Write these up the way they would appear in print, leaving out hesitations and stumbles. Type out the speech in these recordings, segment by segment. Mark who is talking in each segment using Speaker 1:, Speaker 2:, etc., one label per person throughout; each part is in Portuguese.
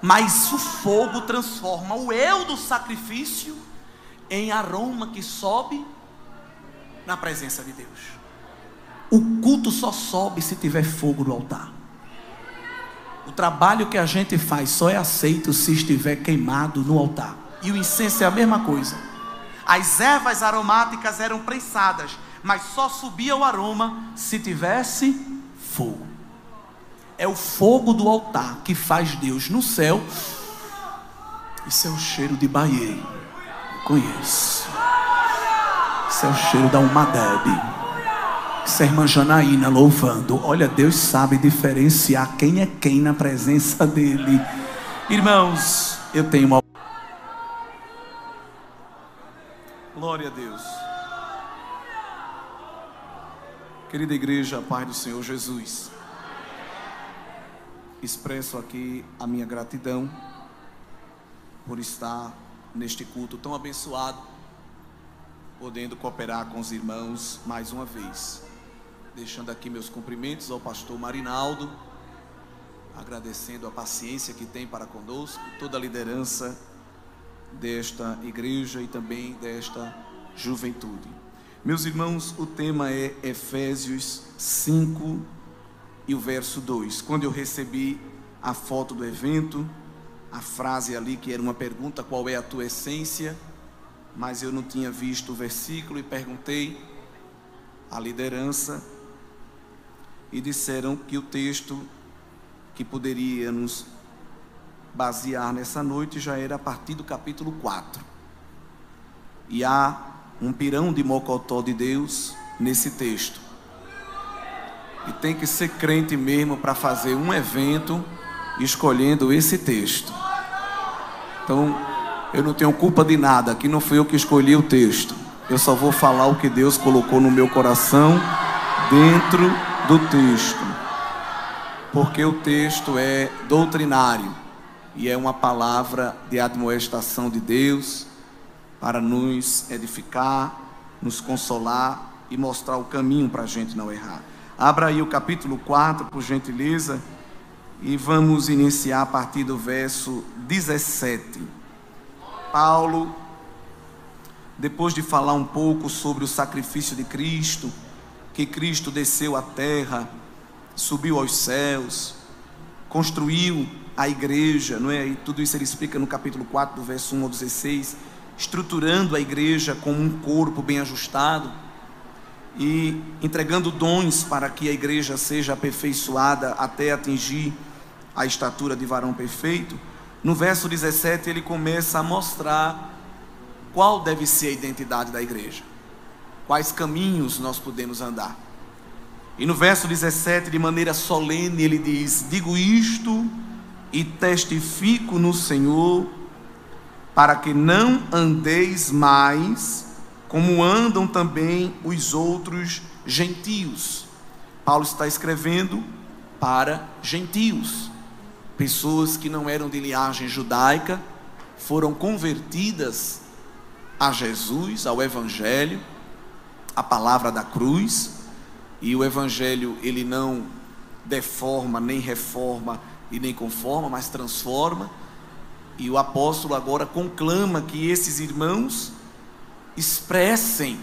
Speaker 1: mas o fogo transforma o eu do sacrifício em aroma que sobe na presença de Deus. O culto só sobe se tiver fogo no altar. O trabalho que a gente faz só é aceito se estiver queimado no altar. E o incenso é a mesma coisa. As ervas aromáticas eram prensadas, mas só subia o aroma se tivesse fogo. É o fogo do altar que faz Deus no céu. Isso é o cheiro de Bahia. Eu conheço. Isso é o cheiro da Umadeb. Isso é a irmã Janaína louvando. Olha, Deus sabe diferenciar quem é quem na presença dele. Irmãos, eu tenho uma... Glória a Deus. Querida igreja, Pai do Senhor Jesus, expresso aqui a minha gratidão por estar neste culto tão abençoado, podendo cooperar com os irmãos mais uma vez. Deixando aqui meus cumprimentos ao pastor Marinaldo, agradecendo a paciência que tem para conosco, toda a liderança desta igreja e também desta juventude. Meus irmãos, o tema é Efésios 5 e o verso 2. Quando eu recebi a foto do evento, a frase ali que era uma pergunta: qual é a tua essência? Mas eu não tinha visto o versículo e perguntei à liderança e disseram que o texto que poderia nos basear nessa noite já era a partir do capítulo 4. E há um pirão de mocotó de Deus nesse texto. E tem que ser crente mesmo para fazer um evento escolhendo esse texto. Então, eu não tenho culpa de nada, aqui não fui eu que escolhi o texto. Eu só vou falar o que Deus colocou no meu coração dentro do texto. Porque o texto é doutrinário e é uma palavra de admoestação de Deus para nos edificar, nos consolar e mostrar o caminho para a gente não errar. Abra aí o capítulo 4, por gentileza, e vamos iniciar a partir do verso 17. Paulo, depois de falar um pouco sobre o sacrifício de Cristo, que Cristo desceu à terra, subiu aos céus, construiu a igreja, não é? E tudo isso ele explica no capítulo 4, do verso 1 ao 16, estruturando a igreja como um corpo bem ajustado e entregando dons para que a igreja seja aperfeiçoada até atingir a estatura de varão perfeito. No verso 17 ele começa a mostrar qual deve ser a identidade da igreja, quais caminhos nós podemos andar. E no verso 17, de maneira solene, ele diz: digo isto e testifico no Senhor, para que não andeis mais como andam também os outros gentios. Paulo está escrevendo para gentios, pessoas que não eram de linhagem judaica, foram convertidas a Jesus, ao Evangelho, a palavra da cruz. E o Evangelho, ele não deforma, nem reforma e nem conforma, mas transforma. E o apóstolo agora conclama que esses irmãos expressem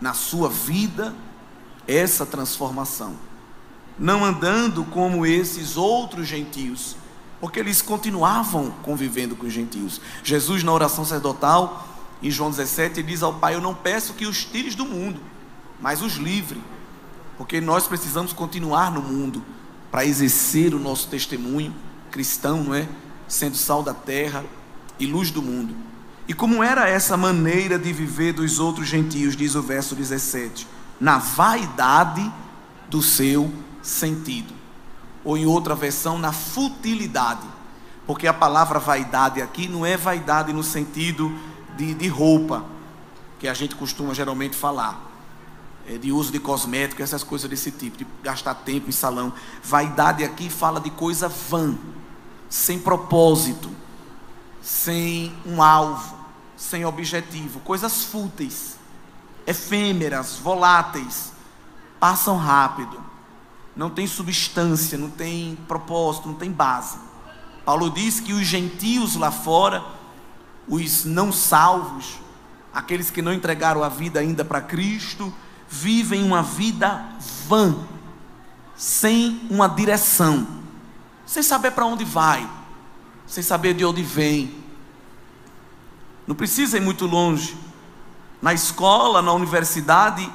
Speaker 1: na sua vida essa transformação, não andando como esses outros gentios, porque eles continuavam convivendo com os gentios. Jesus, na oração sacerdotal, em João 17, ele diz ao Pai: eu não peço que os tires do mundo, mas os livre, porque nós precisamos continuar no mundo para exercer o nosso testemunho cristão, não é? Sendo sal da terra e luz do mundo. E como era essa maneira de viver dos outros gentios, diz o verso 17, na vaidade do seu sentido, ou em outra versão, na futilidade, porque a palavra vaidade aqui não é vaidade no sentido de roupa, que a gente costuma geralmente falar, de uso de cosméticos, essas coisas desse tipo, de gastar tempo em salão. Vaidade aqui fala de coisa vã, sem propósito, sem um alvo, sem objetivo, coisas fúteis, efêmeras, voláteis, passam rápido, não tem substância, não tem propósito, não tem base. Paulo diz que os gentios lá fora, os não salvos, aqueles que não entregaram a vida ainda para Cristo, vivem uma vida vã, sem uma direção, sem saber para onde vai, sem saber de onde vem. Não precisa ir muito longe. Na escola, na universidade,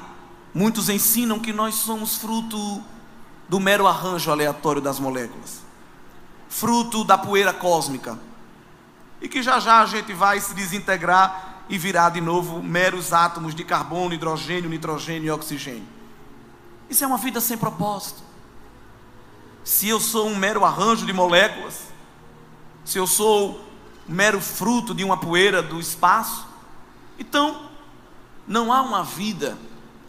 Speaker 1: muitos ensinam que nós somos fruto do mero arranjo aleatório das moléculas, fruto da poeira cósmica, e que já já a gente vai se desintegrar e virar de novo meros átomos de carbono, hidrogênio, nitrogênio e oxigênio. Isso é uma vida sem propósito. Se eu sou um mero arranjo de moléculas, se eu sou um mero fruto de uma poeira do espaço, então não há uma vida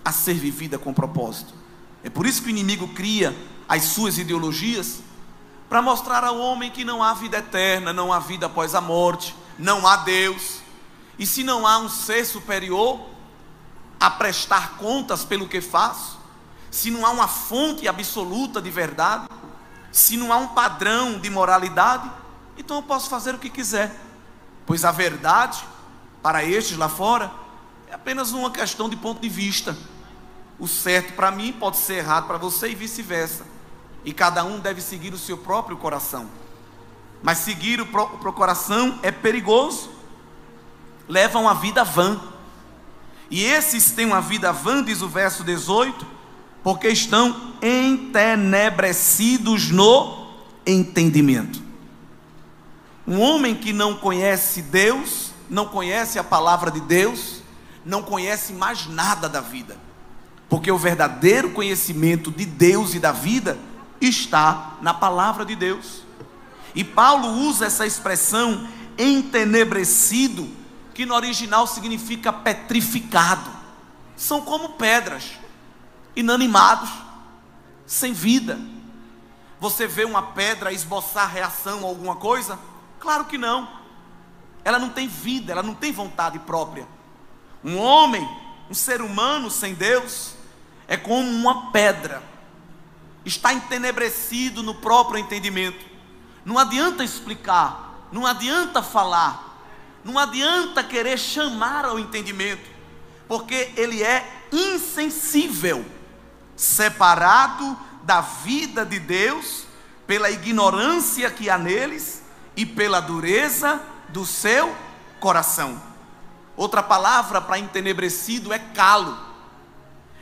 Speaker 1: a ser vivida com propósito. É por isso que o inimigo cria as suas ideologias, para mostrar ao homem que não há vida eterna, não há vida após a morte, não há Deus. E se não há um ser superior a prestar contas pelo que faço, se não há uma fonte absoluta de verdade, se não há um padrão de moralidade, então eu posso fazer o que quiser, pois a verdade, para estes lá fora, é apenas uma questão de ponto de vista. O certo para mim pode ser errado para você e vice-versa, e cada um deve seguir o seu próprio coração. Mas seguir o próprio coração é perigoso, levam a vida vã. E esses têm uma vida vã, diz o verso 18, porque estão entenebrecidos no entendimento. Um homem que não conhece Deus, não conhece a palavra de Deus, não conhece mais nada da vida, porque o verdadeiro conhecimento de Deus e da vida está na palavra de Deus. E Paulo usa essa expressão entenebrecido, que no original significa petrificado. São como pedras, inanimados, sem vida. Você vê uma pedra esboçar reação a alguma coisa? Claro que não. Ela não tem vida, ela não tem vontade própria. Um homem, um ser humano sem Deus, é como uma pedra, está entenebrecido no próprio entendimento. Não adianta explicar, não adianta falar, não adianta querer chamar ao entendimento, porque ele é insensível, separado da vida de Deus, pela ignorância que há neles e pela dureza do seu coração. Outra palavra para entenebrecido é calo.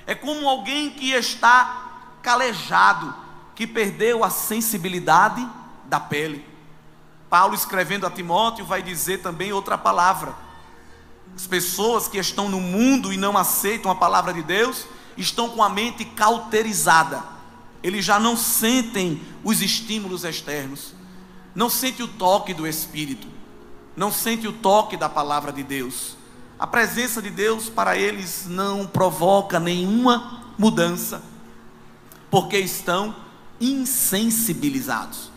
Speaker 1: É como alguém que está calejado, que perdeu a sensibilidade da pele. Paulo, escrevendo a Timóteo, vai dizer também outra palavra. As pessoas que estão no mundo e não aceitam a palavra de Deus, estão com a mente cauterizada. Eles já não sentem os estímulos externos, não sentem o toque do Espírito, não sentem o toque da palavra de Deus. A presença de Deus para eles não provoca nenhuma mudança, porque estão insensibilizados.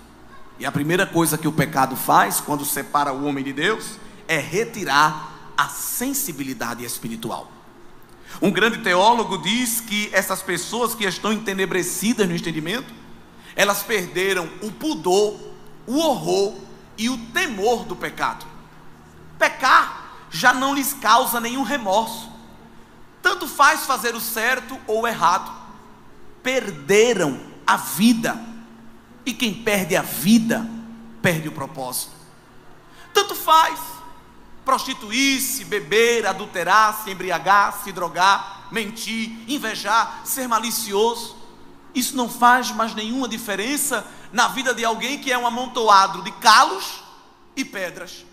Speaker 1: E a primeira coisa que o pecado faz, quando separa o homem de Deus, é retirar a sensibilidade espiritual. Um grande teólogo diz que essas pessoas que estão entenebrecidas no entendimento, elas perderam o pudor, o horror e o temor do pecado. Pecar já não lhes causa nenhum remorso, tanto faz fazer o certo ou o errado. Perderam a vida, e quem perde a vida, perde o propósito. Tanto faz prostituir-se, beber, adulterar, se embriagar, se drogar, mentir, invejar, ser malicioso. Isso não faz mais nenhuma diferença na vida de alguém que é um amontoado de calos e pedras.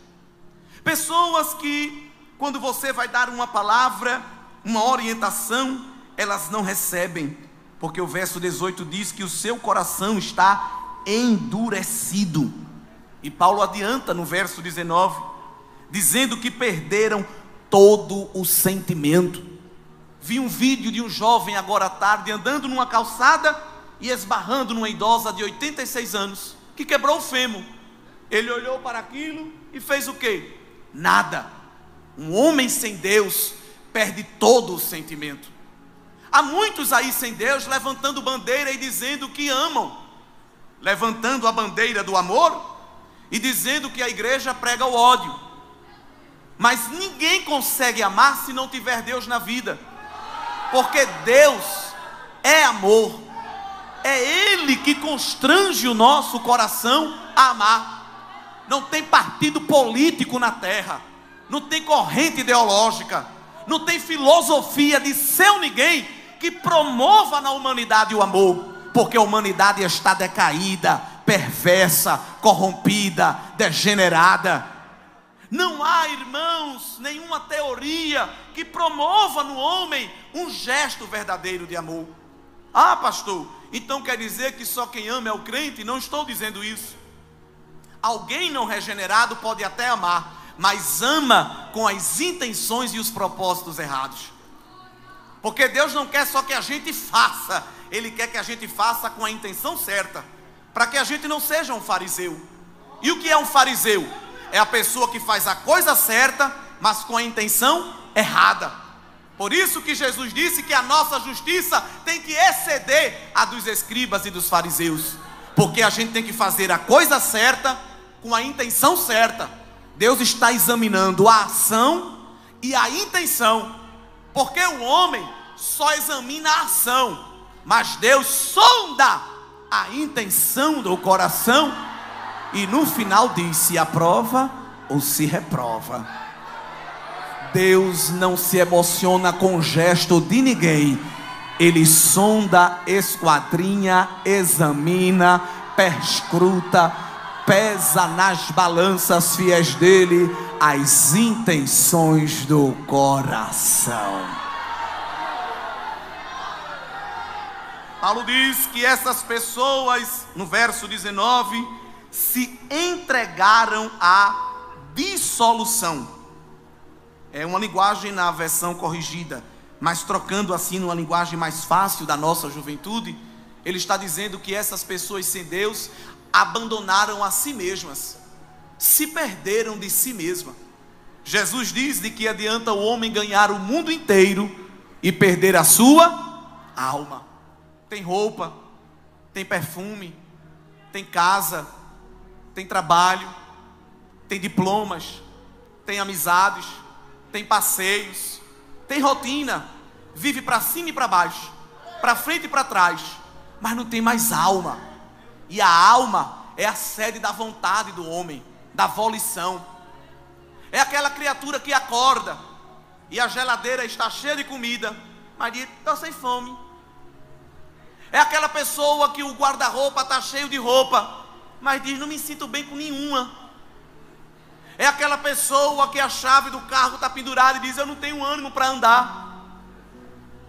Speaker 1: Pessoas que, quando você vai dar uma palavra, uma orientação, elas não recebem, porque o verso 18 diz que o seu coração está endurecido. E Paulo adianta no verso 19, dizendo que perderam todo o sentimento. Vi um vídeo de um jovem agora à tarde andando numa calçada e esbarrando numa idosa de 86 anos, que quebrou o fêmur. Ele olhou para aquilo e fez o quê? Nada. Um homem sem Deus perde todo o sentimento. Há muitos aí sem Deus levantando bandeira e dizendo que amam, levantando a bandeira do amor e dizendo que a igreja prega o ódio. Mas ninguém consegue amar se não tiver Deus na vida, porque Deus é amor. É Ele que constrange o nosso coração a amar. Não tem partido político na terra, não tem corrente ideológica, não tem filosofia de seu ninguém que promova na humanidade o amor, porque a humanidade está decaída, perversa, corrompida, degenerada. Não há, irmãos, nenhuma teoria que promova no homem um gesto verdadeiro de amor. Ah, pastor, então quer dizer que só quem ama é o crente? Não estou dizendo isso. Alguém não regenerado pode até amar, mas ama com as intenções e os propósitos errados. Porque Deus não quer só que a gente faça, Ele quer que a gente faça com a intenção certa, para que a gente não seja um fariseu. E o que é um fariseu? É a pessoa que faz a coisa certa, mas com a intenção errada. Por isso que Jesus disse que a nossa justiça tem que exceder a dos escribas e dos fariseus, porque a gente tem que fazer a coisa certa com a intenção certa. Deus está examinando a ação e a intenção, porque o homem só examina a ação, mas Deus sonda a intenção do coração e no final diz se aprova ou se reprova. Deus não se emociona com o gesto de ninguém. Ele sonda, esquadrinha, examina, perscruta, pesa nas balanças fiéis dele as intenções do coração. Paulo diz que essas pessoas, no verso 19, se entregaram à dissolução. É uma linguagem na versão corrigida, mas trocando assim numa linguagem mais fácil da nossa juventude, ele está dizendo que essas pessoas sem Deus abandonaram a si mesmas, se perderam de si mesma. Jesus diz de que adianta o homem ganhar o mundo inteiro e perder a sua alma. Tem roupa, tem perfume, tem casa, tem trabalho, tem diplomas, tem amizades, tem passeios, tem rotina, vive para cima e para baixo, para frente e para trás, mas não tem mais alma. E a alma é a sede da vontade do homem, da volição. É aquela criatura que acorda e a geladeira está cheia de comida, mas diz: estou sem fome. É aquela pessoa que o guarda-roupa está cheio de roupa, mas diz: não me sinto bem com nenhuma. É aquela pessoa que a chave do carro está pendurada e diz: eu não tenho ânimo para andar.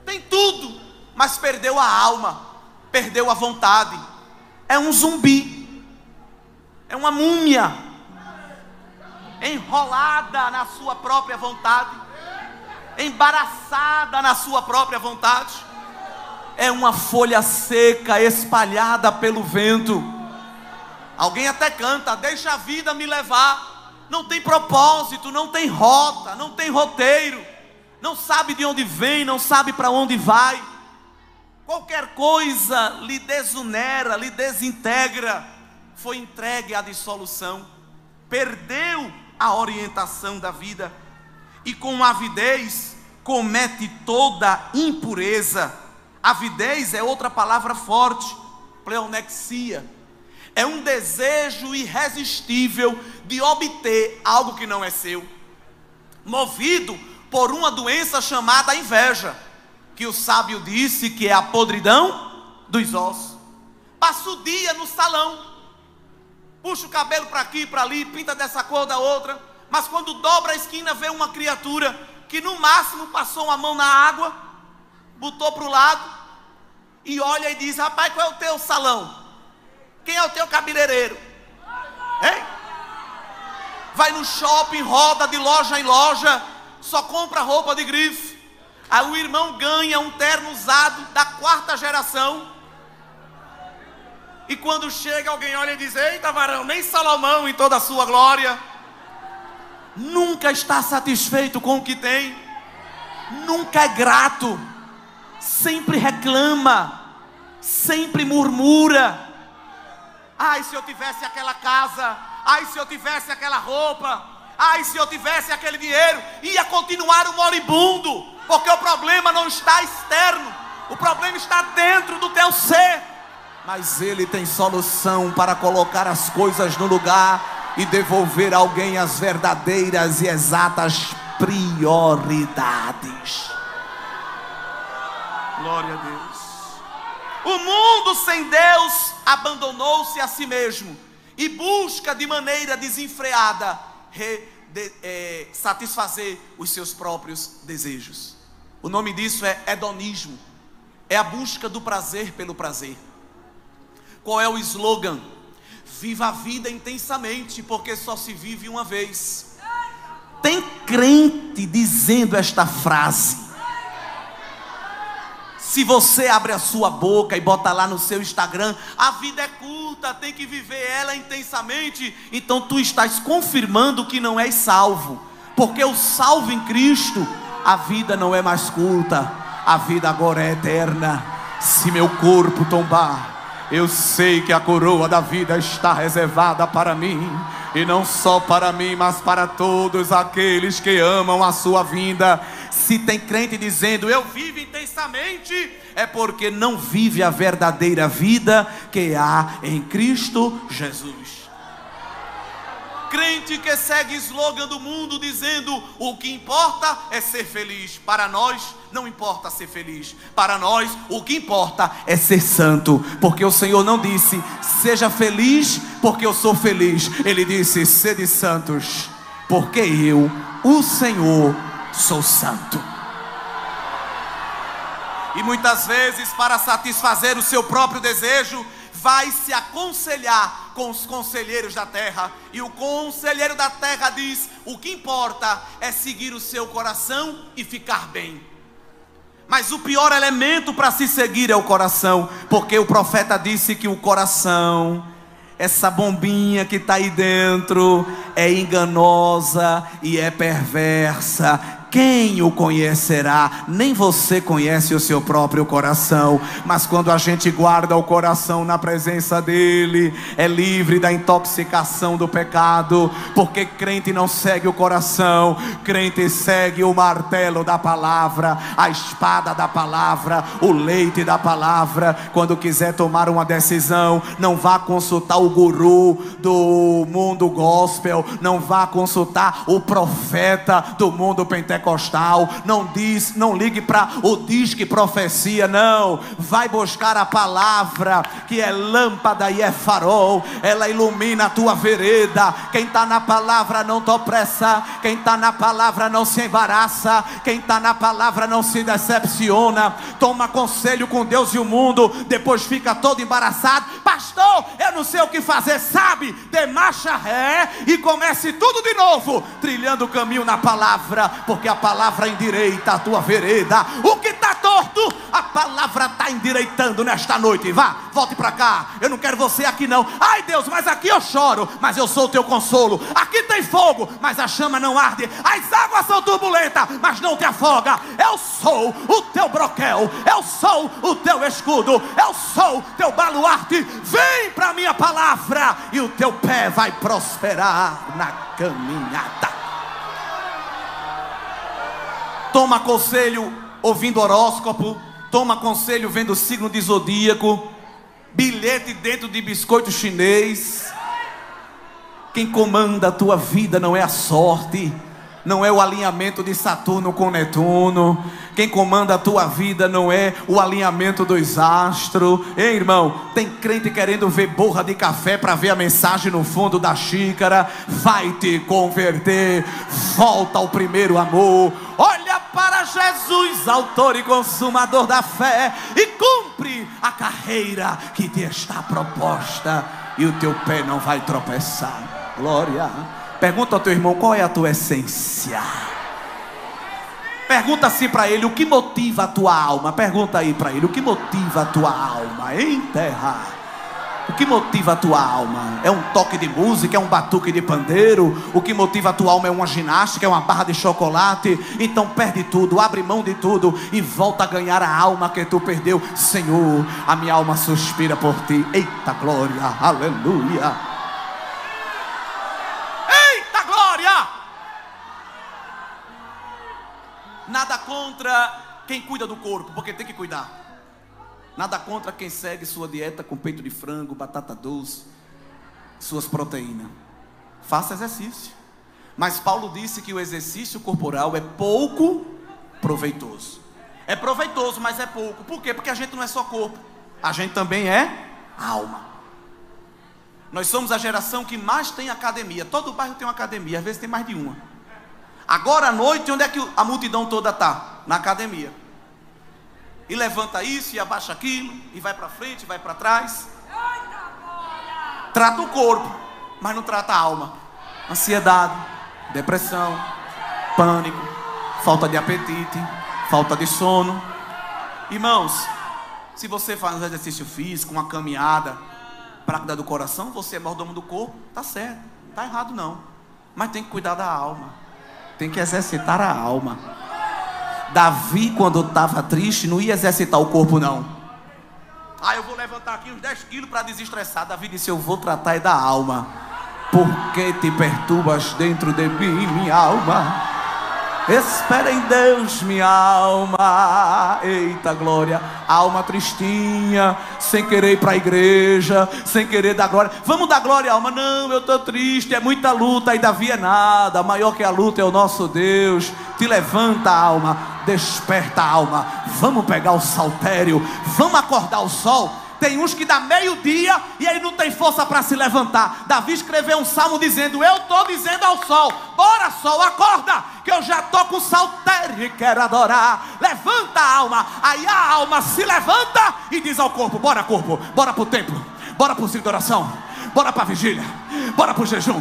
Speaker 1: Tem tudo, mas perdeu a alma, perdeu a vontade. É um zumbi, é uma múmia, enrolada na sua própria vontade, embaraçada na sua própria vontade. É uma folha seca espalhada pelo vento. Alguém até canta: deixa a vida me levar. Não tem propósito, não tem rota, não tem roteiro, não sabe de onde vem, não sabe para onde vai. Qualquer coisa lhe desunera, lhe desintegra. Foi entregue à dissolução, perdeu a orientação da vida e com avidez comete toda impureza. Avidez é outra palavra forte, pleonexia. É um desejo irresistível de obter algo que não é seu, movido por uma doença chamada inveja, que o sábio disse que é a podridão dos ossos. Passa o dia no salão, puxa o cabelo para aqui e para ali, pinta dessa cor da outra, mas quando dobra a esquina vê uma criatura que no máximo passou uma mão na água, botou para o lado e olha e diz: rapaz, qual é o teu salão? Quem é o teu cabeleireiro? Hein? Vai no shopping, roda de loja em loja, só compra roupa de grife. Aí o irmão ganha um terno usado da 4ª geração. E quando chega, alguém olha e diz: eita varão, nem Salomão em toda a sua glória. Nunca está satisfeito com o que tem, nunca é grato, sempre reclama, sempre murmura. Ai, se eu tivesse aquela casa, ai, se eu tivesse aquela roupa, ai, se eu tivesse aquele dinheiro, ia continuar o moribundo, porque o problema não está externo, o problema está dentro do teu ser. Mas Ele tem solução para colocar as coisas no lugar e devolver a alguém as verdadeiras e exatas prioridades. Glória a Deus. O mundo sem Deus abandonou-se a si mesmo e busca de maneira desenfreada satisfazer os seus próprios desejos. O nome disso é hedonismo. É a busca do prazer pelo prazer. Qual é o slogan? Viva a vida intensamente, porque só se vive uma vez. Tem crente dizendo esta frase. Se você abre a sua boca e bota lá no seu Instagram, a vida é curta, tem que viver ela intensamente, então tu estás confirmando que não és salvo. Porque o salvo em Cristo, a vida não é mais curta, a vida agora é eterna. Se meu corpo tombar, eu sei que a coroa da vida está reservada para mim, e não só para mim, mas para todos aqueles que amam a sua vinda. Se tem crente dizendo eu vivo intensamente, é porque não vive a verdadeira vida que há em Cristo Jesus. Crente que segue slogan do mundo dizendo o que importa é ser feliz. Para nós não importa ser feliz. Para nós o que importa é ser santo. Porque o Senhor não disse seja feliz porque eu sou feliz. Ele disse sede santos porque eu, o Senhor, sou santo. E muitas vezes, para satisfazer o seu próprio desejo, vai se aconselhar com os conselheiros da terra. E o conselheiro da terra diz: o que importa é seguir o seu coração e ficar bem. Mas o pior elemento para se seguir é o coração, porque o profeta disse que o coração, essa bombinha que está aí dentro, é enganosa e é perversa. Quem o conhecerá? Nem você conhece o seu próprio coração. Mas quando a gente guarda o coração na presença dele, é livre da intoxicação do pecado. Porque crente não segue o coração, crente segue o martelo da palavra, a espada da palavra, o leite da palavra. Quando quiser tomar uma decisão, não vá consultar o guru do mundo gospel, não vá consultar o profeta do mundo pentecostal, não ligue para o disque profecia, não. Vai buscar a palavra, que é lâmpada e é farol, ela ilumina a tua vereda. Quem está na palavra não tropeça, quem está na palavra não se embaraça, quem está na palavra não se decepciona. Toma conselho com Deus e o mundo, depois fica todo embaraçado. Pastor, eu não sei o que fazer. Sabe, dê marcha ré e comece tudo de novo, trilhando o caminho na palavra, porque a palavra endireita a tua vereda. O que está torto, a palavra está endireitando nesta noite. Vá, volte para cá. Eu não quero você aqui não. Ai Deus, mas aqui eu choro, mas eu sou o teu consolo. Aqui tem fogo, mas a chama não arde. As águas são turbulentas, mas não te afoga. Eu sou o teu broquel, eu sou o teu escudo, eu sou teu baluarte. Vem para minha palavra e o teu pé vai prosperar na caminhada. Toma conselho ouvindo horóscopo, toma conselho vendo signo de zodíaco, bilhete dentro de biscoito chinês. Quem comanda a tua vida não é a sorte, não é o alinhamento de Saturno com Netuno. Quem comanda a tua vida não é o alinhamento dos astros. Ei, irmão, tem crente querendo ver borra de café para ver a mensagem no fundo da xícara. Vai te converter, volta ao primeiro amor. Olha para Jesus, autor e consumador da fé, e cumpre a carreira que te está proposta, e o teu pé não vai tropeçar. Glória. Pergunta ao teu irmão, qual é a tua essência? Pergunta assim para ele, o que motiva a tua alma? Pergunta aí para ele, o que motiva a tua alma em terra? O que motiva a tua alma? É um toque de música? É um batuque de pandeiro? O que motiva a tua alma é uma ginástica? É uma barra de chocolate? Então perde tudo, abre mão de tudo e volta a ganhar a alma que tu perdeu. Senhor, a minha alma suspira por ti. Eita glória, aleluia. contra quem cuida do corpo, porque tem que cuidar. Nada contra quem segue sua dieta com peito de frango, batata doce, suas proteínas. Faça exercício. Mas Paulo disse que o exercício corporal é pouco proveitoso. É proveitoso, mas é pouco. Por quê? Porque a gente não é só corpo, a gente também é alma. Nós somos a geração que mais tem academia. Todo bairro tem uma academia, às vezes tem mais de uma. Agora à noite, onde é que a multidão toda está? Na academia. E levanta isso, e abaixa aquilo, e vai para frente, e vai para trás. Trata o corpo, mas não trata a alma. Ansiedade, depressão, pânico, falta de apetite, falta de sono. Irmãos, se você faz um exercício físico, uma caminhada, para cuidar do coração, você é mordomo do corpo, tá certo, não tá errado não. Mas tem que cuidar da alma, tem que exercitar a alma. Davi, quando estava triste, não ia exercitar o corpo não. Eu vou levantar aqui uns 10 quilos para desestressar. Davi disse, eu vou tratar da alma. Por que te perturbas dentro de mim, minha alma? Espera em Deus, minha alma. Eita glória. Alma tristinha, sem querer ir para a igreja, sem querer dar glória. Vamos dar glória, alma? Não, eu estou triste, é muita luta. E Davi é nada, maior que a luta é o nosso Deus. Te levanta, alma, desperta, alma. Vamos pegar o saltério, vamos acordar o sol. Tem uns que dá meio-dia e ele não tem força para se levantar. Davi escreveu um salmo dizendo, eu estou dizendo ao sol, bora sol, acorda, que eu já estou com saltério e quero adorar. Levanta a alma. Aí a alma se levanta e diz ao corpo, bora para o templo, bora para o círculo de oração, bora para a vigília, bora para o jejum,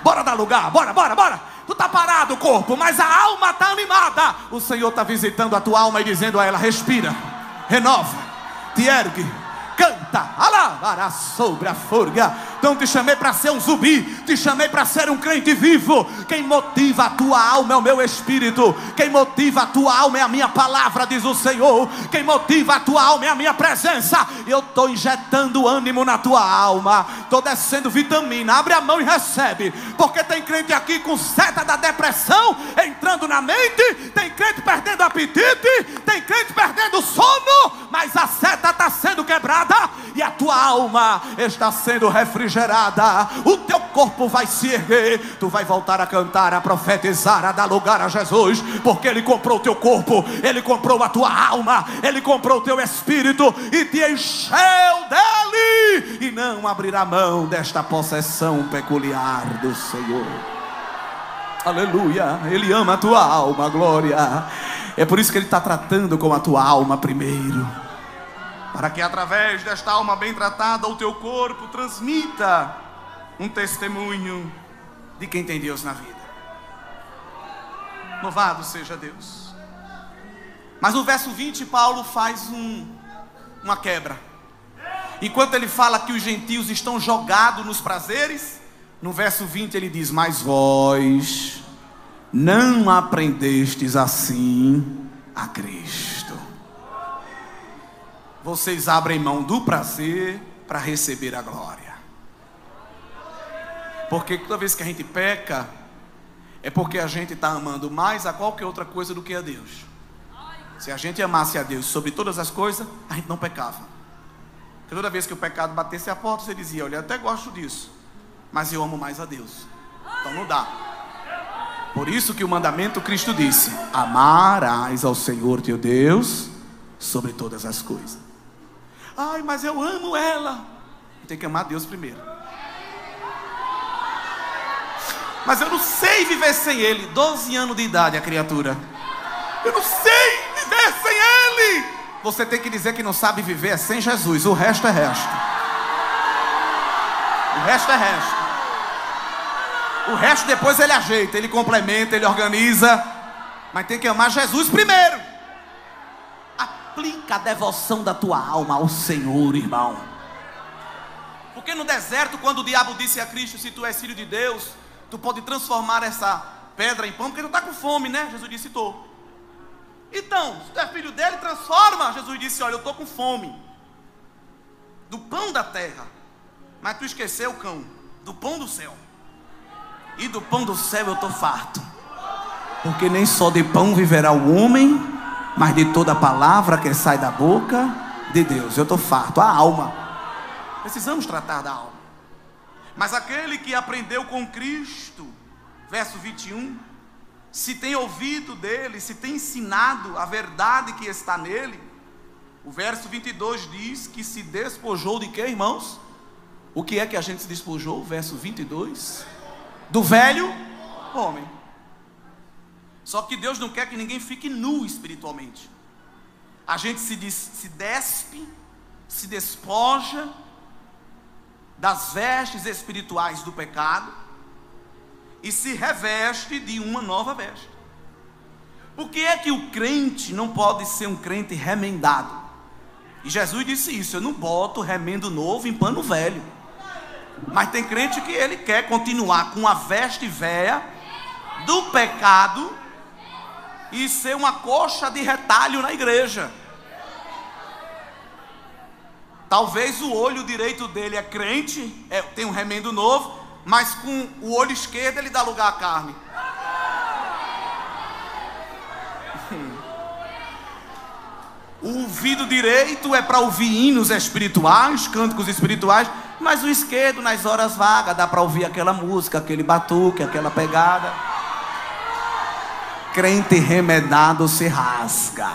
Speaker 1: bora dar lugar, bora. Tu está parado, corpo, mas a alma está animada. O Senhor está visitando a tua alma e dizendo a ela, respira, renova, te ergue, canta, alabará sobre a forga. Então te chamei para ser um zumbi, te chamei para ser um crente vivo. Quem motiva a tua alma é o meu espírito. Quem motiva a tua alma é a minha palavra, diz o Senhor. Quem motiva a tua alma é a minha presença. Eu estou injetando ânimo na tua alma, estou descendo vitamina. Abre a mão e recebe, porque tem crente aqui com seta da depressão entrando na mente, tem crente perdendo apetite, tem crente perdendo sono, mas a seta está sendo quebrada e a tua alma está sendo refrigerada. O teu corpo vai se erguer, tu vai voltar a cantar, a profetizar, a dar lugar a Jesus, porque Ele comprou o teu corpo, Ele comprou a tua alma, Ele comprou o teu espírito e te encheu dele, e não abrirá mão desta possessão peculiar do Senhor. Aleluia. Ele ama a tua alma, glória. É por isso que Ele está tratando com a tua alma primeiro, para que através desta alma bem tratada o teu corpo transmita um testemunho de quem tem Deus na vida. Louvado seja Deus. Mas no verso 20 Paulo faz uma quebra. Enquanto ele fala que os gentios estão jogados nos prazeres, no verso 20 ele diz, mas vós não aprendestes assim a Cristo. Vocês abrem mão do prazer para receber a glória. Porque toda vez que a gente peca, é porque a gente está amando mais a qualquer outra coisa do que a Deus. Se a gente amasse a Deus sobre todas as coisas, a gente não pecava. Porque toda vez que o pecado batesse a porta, você dizia, olha, eu até gosto disso, mas eu amo mais a Deus. Então não dá. Por isso que o mandamento Cristo disse, amarás ao Senhor teu Deus sobre todas as coisas. Ai, mas eu amo ela. Tem que amar Deus primeiro. Mas eu não sei viver sem Ele. 12 anos de idade a criatura. Eu não sei viver sem Ele. Você tem que dizer que não sabe viver sem Jesus. O resto é resto. O resto é resto. O resto depois Ele ajeita, Ele complementa, Ele organiza. Mas tem que amar Jesus primeiro. Aplica a devoção da tua alma ao Senhor, irmão. Porque no deserto, quando o diabo disse a Cristo, se tu és filho de Deus, tu pode transformar essa pedra em pão, porque tu está com fome, né? Jesus disse, estou. Então, se tu é filho dele, transforma. Jesus disse, olha, eu estou com fome do pão da terra, mas tu esqueceu, cão, do pão do céu. E do pão do céu eu estou farto, porque nem só de pão viverá o homem, mas de toda palavra que sai da boca de Deus. Eu estou farto. A alma. Precisamos tratar da alma. Mas aquele que aprendeu com Cristo, verso 21, se tem ouvido dele, se tem ensinado a verdade que está nele, o verso 22 diz que se despojou de quê, irmãos? O que é que a gente se despojou? Verso 22, do velho homem. Só que Deus não quer que ninguém fique nu espiritualmente. A gente se despe, se despoja das vestes espirituais do pecado e se reveste de uma nova veste. Por que é que o crente não pode ser um crente remendado? E Jesus disse isso: eu não boto remendo novo em pano velho. Mas tem crente que ele quer continuar com a veste velha do pecado e ser uma coxa de retalho na igreja. Talvez o olho direito dele é crente, tem um remendo novo, mas com o olho esquerdo ele dá lugar à carne. O ouvido direito é para ouvir hinos espirituais, cânticos espirituais, mas o esquerdo, nas horas vagas, dá para ouvir aquela música, aquele batuque, aquela pegada. Crente remendado se rasga.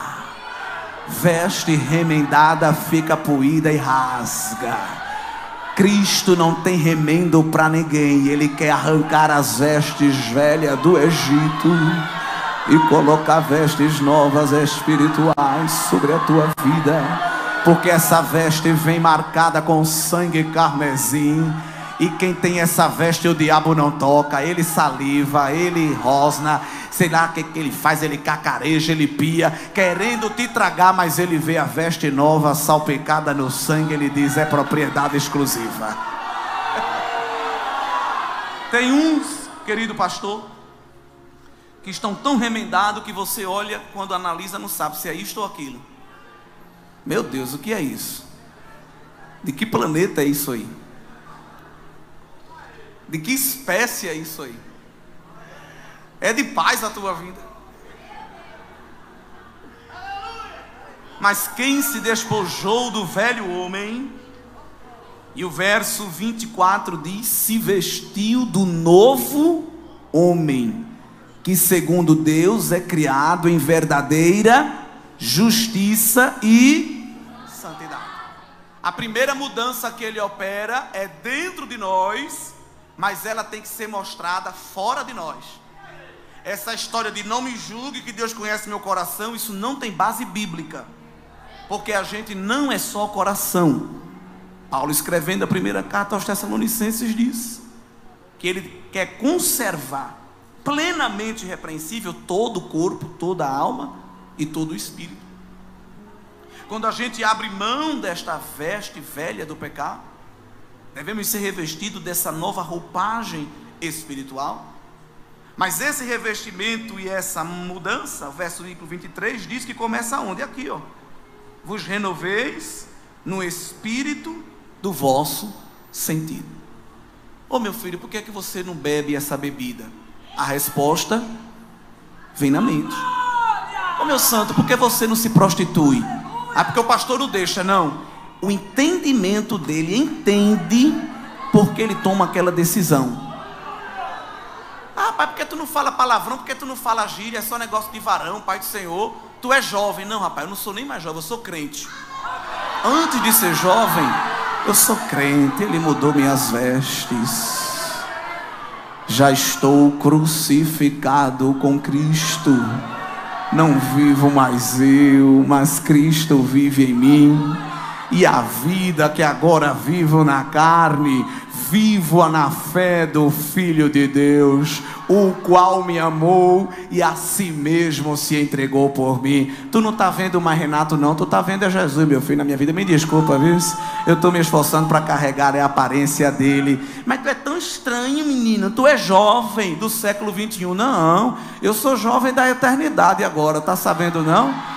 Speaker 1: Veste remendada fica poída e rasga. Cristo não tem remendo para ninguém. Ele quer arrancar as vestes velhas do Egito e colocar vestes novas espirituais sobre a tua vida, porque essa veste vem marcada com sangue carmesim. E quem tem essa veste o diabo não toca. Ele saliva, ele rosna, sei lá o que ele faz, ele cacareja, ele pia, querendo te tragar, mas ele vê a veste nova salpicada no sangue, ele diz: é propriedade exclusiva. Tem uns, querido pastor, que estão tão remendados que você olha, quando analisa, não sabe se é isto ou aquilo. Meu Deus, o que é isso? De que planeta é isso aí? De que espécie é isso aí? É de paz a tua vida? Mas quem se despojou do velho homem, e o verso 24 diz: se vestiu do novo homem, que segundo Deus é criado em verdadeira justiça e santidade. A primeira mudança que ele opera é dentro de nós, mas ela tem que ser mostrada fora de nós. Essa história de não me julgue que Deus conhece meu coração, isso não tem base bíblica, porque a gente não é só coração. Paulo, escrevendo a primeira carta aos Tessalonicenses, diz que ele quer conservar plenamente irrepreensível todo o corpo, toda a alma e todo o espírito. Quando a gente abre mão desta veste velha do pecado, devemos ser revestidos dessa nova roupagem espiritual. Mas esse revestimento e essa mudança, o verso 23 diz que começa onde? Aqui, ó: vos renoveis no espírito do vosso sentido. Ô meu filho, por que é que você não bebe essa bebida? A resposta vem na mente. Ô meu santo, por que você não se prostitui? Ah, porque o pastor não deixa. Não, o entendimento dele entende porque ele toma aquela decisão. Ah, pai, por que tu não fala palavrão? Por que tu não fala gíria? É só negócio de varão, pai do Senhor. Tu é jovem. Não, rapaz, eu não sou nem mais jovem, eu sou crente. Antes de ser jovem, eu sou crente. Ele mudou minhas vestes. Já estou crucificado com Cristo. Não vivo mais eu, mas Cristo vive em mim. E a vida que agora vivo na carne, vivo-a na fé do Filho de Deus, o qual me amou e a si mesmo se entregou por mim. Tu não está vendo mais Renato não, tu está vendo é Jesus, meu filho, na minha vida. Me desculpa, viu? Eu estou me esforçando para carregar a aparência dele. Mas tu é tão estranho, menino. Tu é jovem do século 21. Não, eu sou jovem da eternidade agora, tá sabendo não?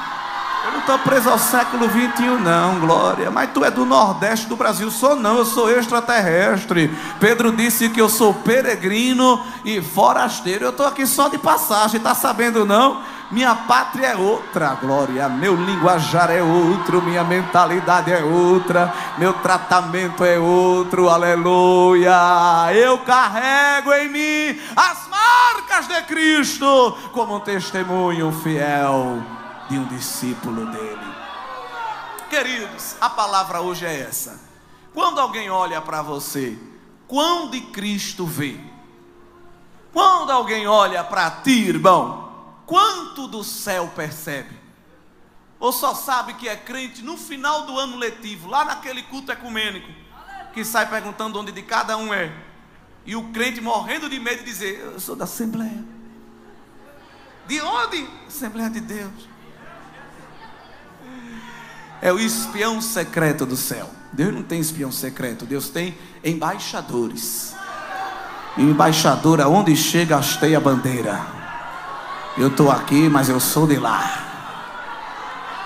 Speaker 1: Eu não estou preso ao século 21 não, glória. Mas tu é do Nordeste do Brasil. Sou não, eu sou extraterrestre. Pedro disse que eu sou peregrino e forasteiro. Eu estou aqui só de passagem, tá sabendo não? Minha pátria é outra, glória. Meu linguajar é outro, minha mentalidade é outra, meu tratamento é outro, aleluia. Eu carrego em mim as marcas de Cristo como um testemunho fiel de um discípulo dele. Queridos, a palavra hoje é essa. Quando alguém olha para você, quão de Cristo vê? Quando alguém olha para ti, irmão, quanto do céu percebe? Ou só sabe que é crente no final do ano letivo, lá naquele culto ecumênico, que sai perguntando onde de cada um é, e o crente morrendo de medo de dizer: eu sou da Assembleia. De onde? Assembleia de Deus. É o espião secreto do céu. Deus não tem espião secreto, Deus tem embaixadores. E o embaixador, aonde chega, hasteia a bandeira. Eu estou aqui, mas eu sou de lá.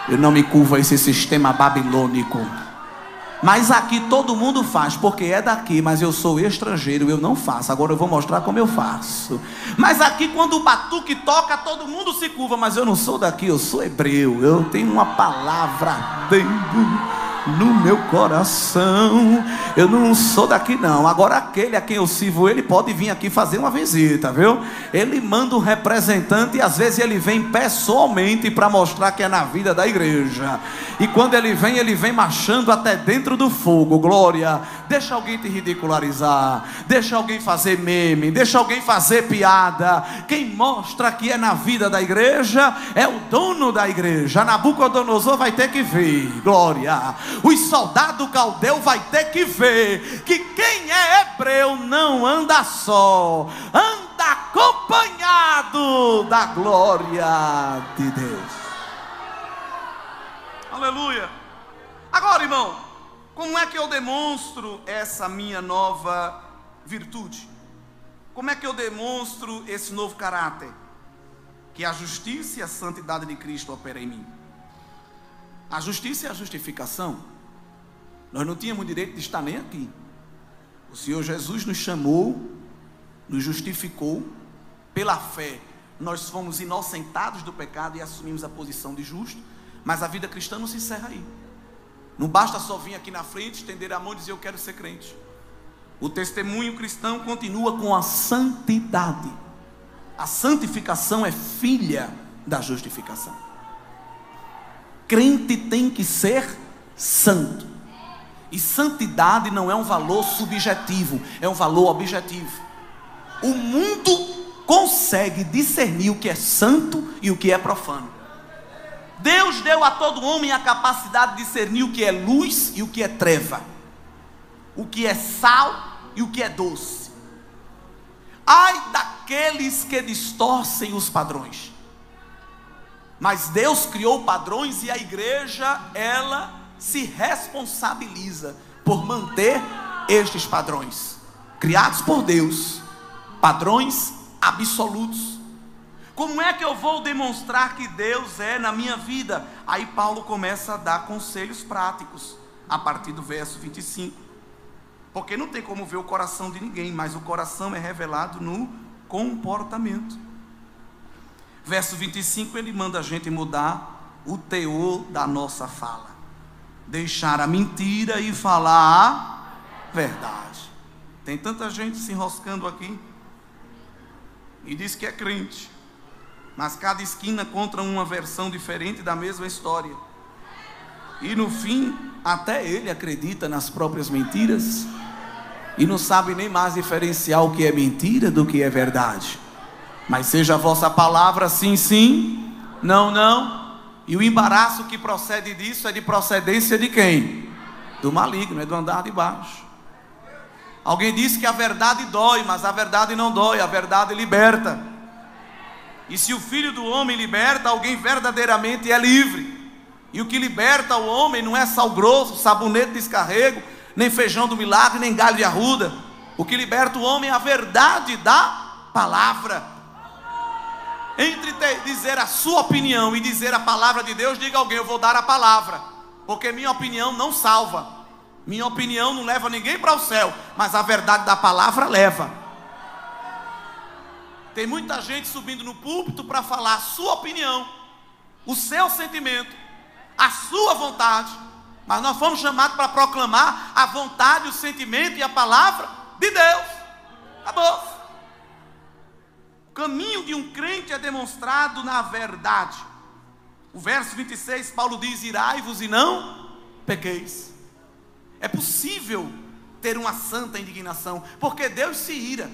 Speaker 1: Eu não me curvo a esse sistema babilônico. Mas aqui todo mundo faz, porque é daqui, mas eu sou estrangeiro, eu não faço. Agora eu vou mostrar como eu faço. Mas aqui quando o batuque toca, todo mundo se curva, mas eu não sou daqui, eu sou hebreu. Eu tenho uma palavra dentro no meu coração. Eu não sou daqui não. Agora aquele a quem eu sirvo, ele pode vir aqui fazer uma visita, viu? Ele manda um representante e às vezes ele vem pessoalmente para mostrar que é na vida da igreja. E quando ele vem marchando até dentro do fogo. Glória. Deixa alguém te ridicularizar, deixa alguém fazer meme, deixa alguém fazer piada. Quem mostra que é na vida da igreja é o dono da igreja. Nabucodonosor vai ter que ver. Glória. Os soldados caldeus vai ter que ver que quem é hebreu não anda só, anda acompanhado da glória de Deus. Aleluia. Agora, irmão, como é que eu demonstro essa minha nova virtude? Como é que eu demonstro esse novo caráter? Que a justiça e a santidade de Cristo operam em mim. A justiça e a justificação. Nós não tínhamos direito de estar nem aqui. O Senhor Jesus nos chamou, nos justificou. Pela fé, nós fomos inocentados do pecado e assumimos a posição de justo. Mas a vida cristã não se encerra aí. Não basta só vir aqui na frente, estender a mão e dizer: eu quero ser crente. O testemunho cristão continua com a santidade. A santificação é filha da justificação. Crente tem que ser santo. E santidade não é um valor subjetivo, é um valor objetivo. O mundo consegue discernir o que é santo e o que é profano. Deus deu a todo homem a capacidade de discernir o que é luz e o que é treva, o que é sal e o que é doce. Ai daqueles que distorcem os padrões. Mas Deus criou padrões e a igreja, ela se responsabiliza por manter estes padrões, criados por Deus, padrões absolutos. Como é que eu vou demonstrar que Deus é na minha vida? Aí Paulo começa a dar conselhos práticos, a partir do verso 25. Porque não tem como ver o coração de ninguém, mas o coração é revelado no comportamento. Verso 25, ele manda a gente mudar o teor da nossa fala. Deixar a mentira e falar a verdade. Tem tanta gente se enroscando aqui e diz que é crente, mas cada esquina conta uma versão diferente da mesma história. E no fim, até ele acredita nas próprias mentiras e não sabe nem mais diferenciar o que é mentira do que é verdade. Mas seja a vossa palavra sim, sim, não, não. E o embaraço que procede disso é de procedência de quem? Do maligno, é do andar de baixo. Alguém disse que a verdade dói, mas a verdade não dói, a verdade liberta. E se o Filho do Homem liberta, alguém verdadeiramente é livre. E o que liberta o homem não é sal grosso, sabonete de descarrego, nem feijão do milagre, nem galho de arruda. O que liberta o homem é a verdade da palavra. Entre dizer a sua opinião e dizer a palavra de Deus, diga alguém: eu vou dar a palavra, porque minha opinião não salva, minha opinião não leva ninguém para o céu, mas a verdade da palavra leva. Tem muita gente subindo no púlpito para falar a sua opinião, o seu sentimento, a sua vontade, mas nós fomos chamados para proclamar a vontade, o sentimento e a palavra de Deus. Acabou. O caminho de um crente é demonstrado na verdade. O verso 26, Paulo diz: irai-vos e não pequeis. É possível ter uma santa indignação, porque Deus se ira,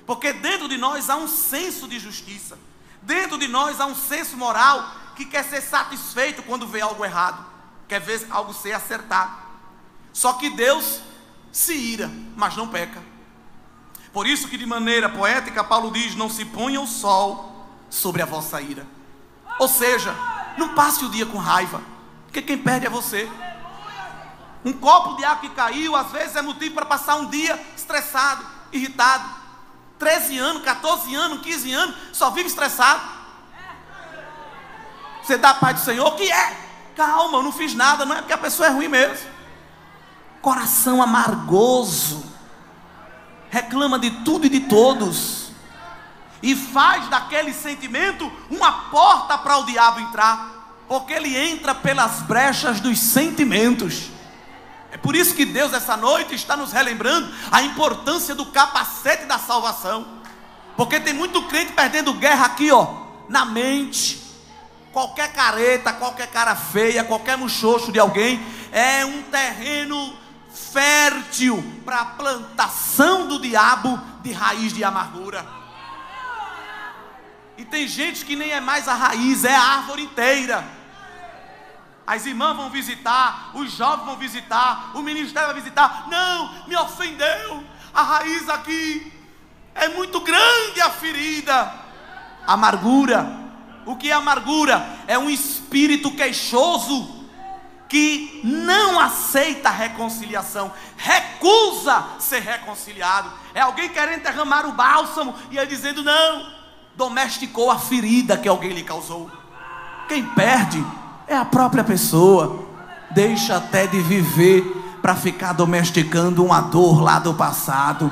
Speaker 1: porque dentro de nós há um senso de justiça, dentro de nós há um senso moral que quer ser satisfeito quando vê algo errado, quer ver algo ser acertado. Só que Deus se ira, mas não peca. Por isso que de maneira poética Paulo diz: não se ponha o sol sobre a vossa ira. Ou seja, não passe o dia com raiva, porque quem perde é você. Um copo de água que caiu, às vezes é motivo para passar um dia estressado, irritado. 13 anos, 14 anos, 15 anos, só vive estressado. Você dá a paz do Senhor, que é? Calma, eu não fiz nada, não é porque a pessoa é ruim mesmo. Coração amargoso, reclama de tudo e de todos, e faz daquele sentimento uma porta para o diabo entrar, porque ele entra pelas brechas dos sentimentos. É por isso que Deus essa noite está nos relembrando a importância do capacete da salvação, porque tem muito crente perdendo guerra aqui, na mente. Qualquer careta, qualquer cara feia, qualquer muxoxo de alguém é um terreno fértil para a plantação do diabo de raiz de amargura. E tem gente que nem é mais a raiz, é a árvore inteira. As irmãs vão visitar, os jovens vão visitar, o ministério vai visitar. Não, me ofendeu, a raiz aqui é muito grande, a ferida. Amargura. O que é amargura? É um espírito queixoso que não aceita a reconciliação, recusa ser reconciliado. É alguém querendo derramar o bálsamo e ele dizendo não, domesticou a ferida que alguém lhe causou. Quem perde é a própria pessoa. Deixa até de viver para ficar domesticando uma dor lá do passado.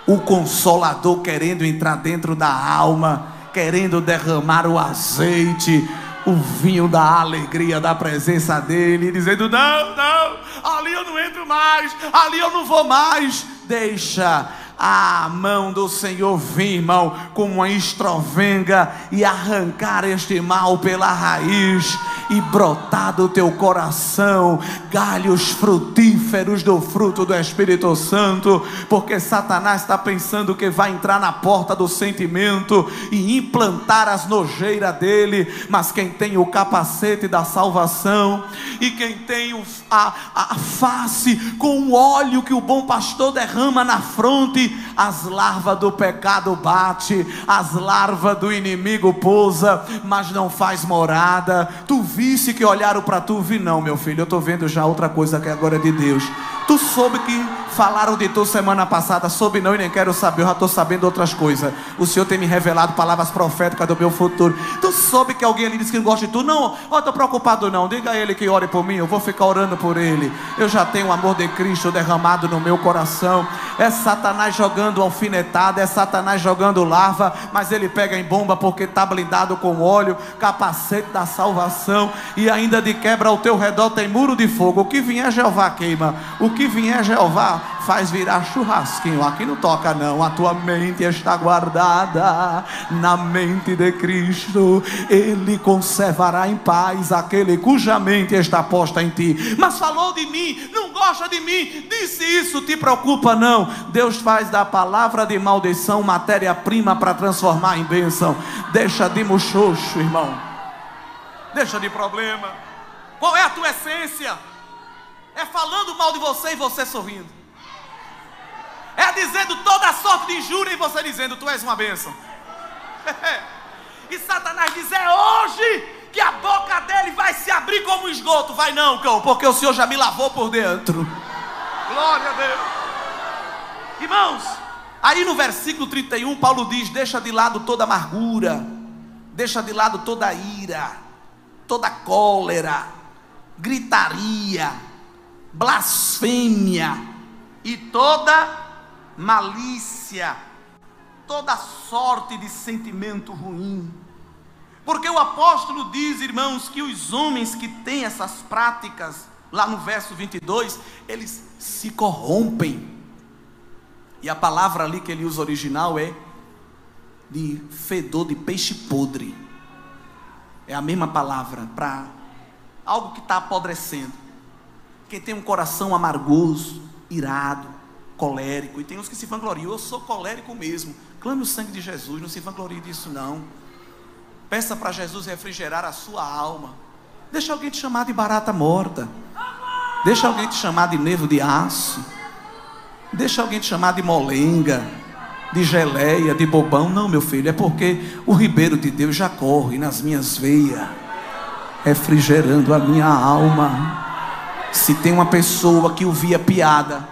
Speaker 1: O Consolador querendo entrar dentro da alma, querendo derramar o azeite, o vinho da alegria da presença dele, dizendo não, ali eu não entro mais, ali eu não vou mais. Deixa a mão do Senhor vir, irmão, com uma estrovenga e arrancar este mal pela raiz e brotar do teu coração galhos frutíferos do fruto do Espírito Santo, porque Satanás está pensando que vai entrar na porta do sentimento e implantar as nojeiras dele, mas quem tem o capacete da salvação e quem tem a face com o óleo que o bom pastor derrama na fronte, as larvas do pecado bate, as larvas do inimigo pousa, mas não faz morada. Tu visse que olharam para tu? Vi não, meu filho, eu estou vendo já outra coisa que agora é de Deus. Tu soube que falaram de tu semana passada? Soube não e nem quero saber, eu já estou sabendo outras coisas. O Senhor tem me revelado palavras proféticas do meu futuro. Tu soube que alguém ali disse que não gosta de tu? Não, estou preocupado não, diga a ele que ore por mim, eu vou ficar orando por ele. Eu já tenho o amor de Cristo derramado no meu coração. É Satanás jogando alfinetada, é Satanás jogando larva, mas ele pega em bomba porque está blindado com óleo, capacete da salvação, e ainda de quebra ao teu redor tem muro de fogo. O que vier Jeová queima, o que vier Jeová faz virar churrasquinho. Aqui não toca não. A tua mente está guardada na mente de Cristo. Ele conservará em paz aquele cuja mente está posta em ti. Mas falou de mim, não gosta de mim, disse isso, te preocupa não. Deus faz da palavra de maldição matéria-prima para transformar em bênção. Deixa de muxoxo, irmão, deixa de problema. Qual é a tua essência? É falando mal de você e você sorrindo. É dizendo toda sorte de injúria e você dizendo tu és uma bênção. E Satanás diz: é hoje que a boca dele vai se abrir como um esgoto. Vai não, cão, porque o Senhor já me lavou por dentro. Glória a Deus. Irmãos, aí no versículo 31 Paulo diz: deixa de lado toda amargura, deixa de lado toda ira, toda cólera, gritaria, blasfêmia e toda malícia. toda sorte de sentimento ruim. Porque o apóstolo diz, irmãos, que os homens que têm essas práticas, lá no verso 22, eles se corrompem. E a palavra ali que ele usa original é de fedor de peixe podre. É a mesma palavra para algo que está apodrecendo. Quem tem um coração amargoso, irado, colérico, e tem uns que se vangloriam, eu sou colérico mesmo. Clame o sangue de Jesus, não se vanglorie disso não. Peça para Jesus refrigerar a sua alma. Deixa alguém te chamar de barata morta. Deixa alguém te chamar de nervo de aço. Deixa alguém te chamar de molenga, de geleia, de bobão. Não, meu filho, é porque o ribeiro de Deus já corre nas minhas veias, refrigerando a minha alma. Se tem uma pessoa que ouvia piada,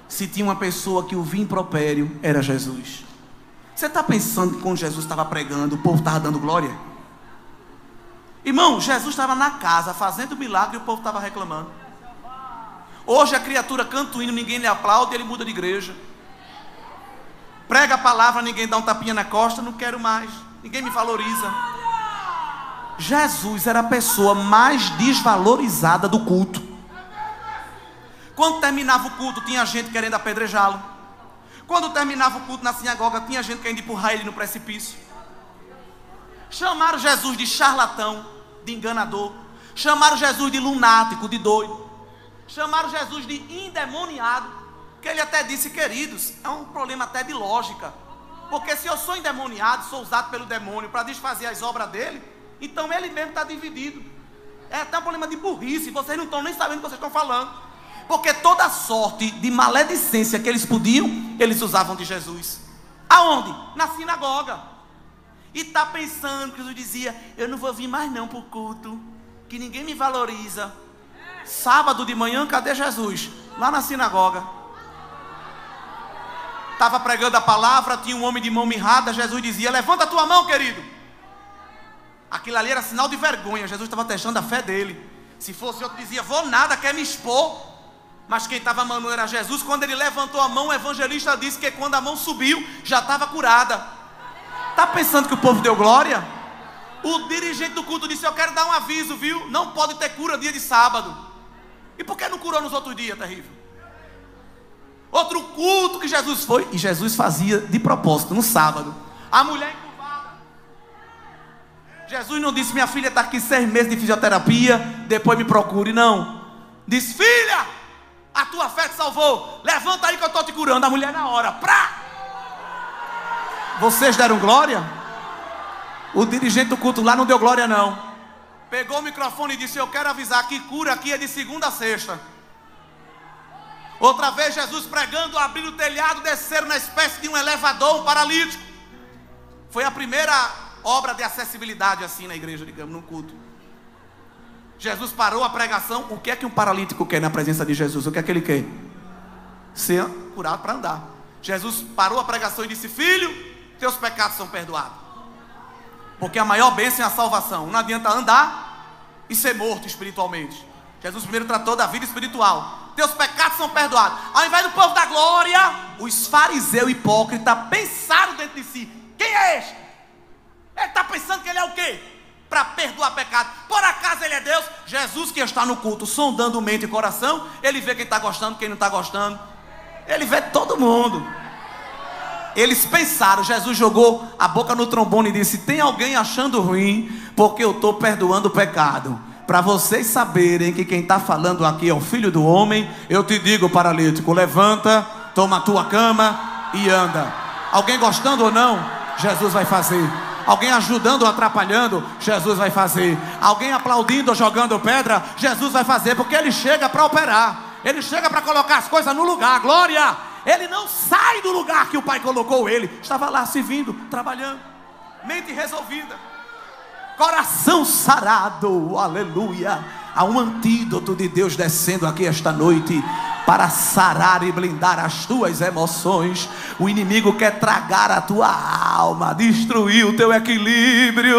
Speaker 1: se tinha uma pessoa que ouvia impropério, era Jesus. Você está pensando que quando Jesus estava pregando, o povo estava dando glória? Irmão, Jesus estava na casa fazendo milagre e o povo estava reclamando. Hoje a criatura canta o hino, ninguém lhe aplaude, ele muda de igreja. Prega a palavra, ninguém dá um tapinha na costa, não quero mais, ninguém me valoriza. Jesus era a pessoa mais desvalorizada do culto. Quando terminava o culto, tinha gente querendo apedrejá-lo. Quando terminava o culto na sinagoga, tinha gente querendo empurrar ele no precipício. Chamaram Jesus de charlatão, de enganador. Chamaram Jesus de lunático, de doido. Chamaram Jesus de endemoniado. Que ele até disse, queridos, é um problema até de lógica. Porque se eu sou endemoniado, sou usado pelo demônio para desfazer as obras dele, então ele mesmo está dividido. É até um problema de burrice, vocês não estão nem sabendo o que vocês estão falando. Porque toda sorte de maledicência que eles podiam, eles usavam de Jesus. Aonde? Na sinagoga. E está pensando que Jesus dizia, eu não vou vir mais não para o culto, que ninguém me valoriza. Sábado de manhã, cadê Jesus? Lá na sinagoga. Estava pregando a palavra, tinha um homem de mão mirrada, Jesus dizia, levanta a tua mão, querido. Aquilo ali era sinal de vergonha, Jesus estava testando a fé dele. Se fosse outro, dizia, vou nada, quer me expor. Mas quem estava amando era Jesus. Quando ele levantou a mão, o evangelista disse que quando a mão subiu, já estava curada. Está pensando que o povo deu glória? O dirigente do culto disse, eu quero dar um aviso, viu? Não pode ter cura dia de sábado. E por que não curou nos outros dias, terrível? Outro culto que Jesus foi, e Jesus fazia de propósito, no sábado. A mulher encurvada. Jesus não disse, minha filha está aqui 6 meses de fisioterapia, depois me procure, não. Disse, filha, a tua fé te salvou, levanta aí que eu estou te curando. A mulher na hora, prá! Vocês deram glória? O dirigente do culto lá não deu glória não. Pegou o microfone e disse, eu quero avisar que cura aqui é de segunda a sexta. Outra vez Jesus pregando, abrindo o telhado, desceram na espécie de um elevador, um paralítico. Foi a primeira obra de acessibilidade assim na igreja, digamos, no culto. Jesus parou a pregação. O que é que um paralítico quer na presença de Jesus? O que é que ele quer? Ser curado para andar. Jesus parou a pregação e disse, filho, teus pecados são perdoados. Porque a maior bênção é a salvação. Não adianta andar e ser morto espiritualmente. Jesus primeiro tratou da vida espiritual. Teus pecados são perdoados. Ao invés do povo da glória, os fariseus hipócritas pensaram dentro de si, quem é este? Ele está pensando que ele é o quê? Para perdoar pecado. Por acaso ele é Deus? Jesus que está no culto, sondando mente e coração, ele vê quem está gostando, quem não está gostando. Ele vê todo mundo. Eles pensaram, Jesus jogou a boca no trombone e disse, tem alguém achando ruim, porque eu estou perdoando o pecado. Para vocês saberem que quem está falando aqui é o Filho do Homem, eu te digo, paralítico, levanta, toma a tua cama e anda. Alguém gostando ou não, Jesus vai fazer. Alguém ajudando ou atrapalhando, Jesus vai fazer. Alguém aplaudindo ou jogando pedra, Jesus vai fazer, porque Ele chega para operar. Ele chega para colocar as coisas no lugar, glória. Ele não sai do lugar que o Pai colocou ele. Estava lá servindo, trabalhando, mente resolvida, coração sarado, aleluia. Há um antídoto de Deus descendo aqui esta noite. para sarar e blindar as tuas emoções. O inimigo quer tragar a tua alma, destruir o teu equilíbrio,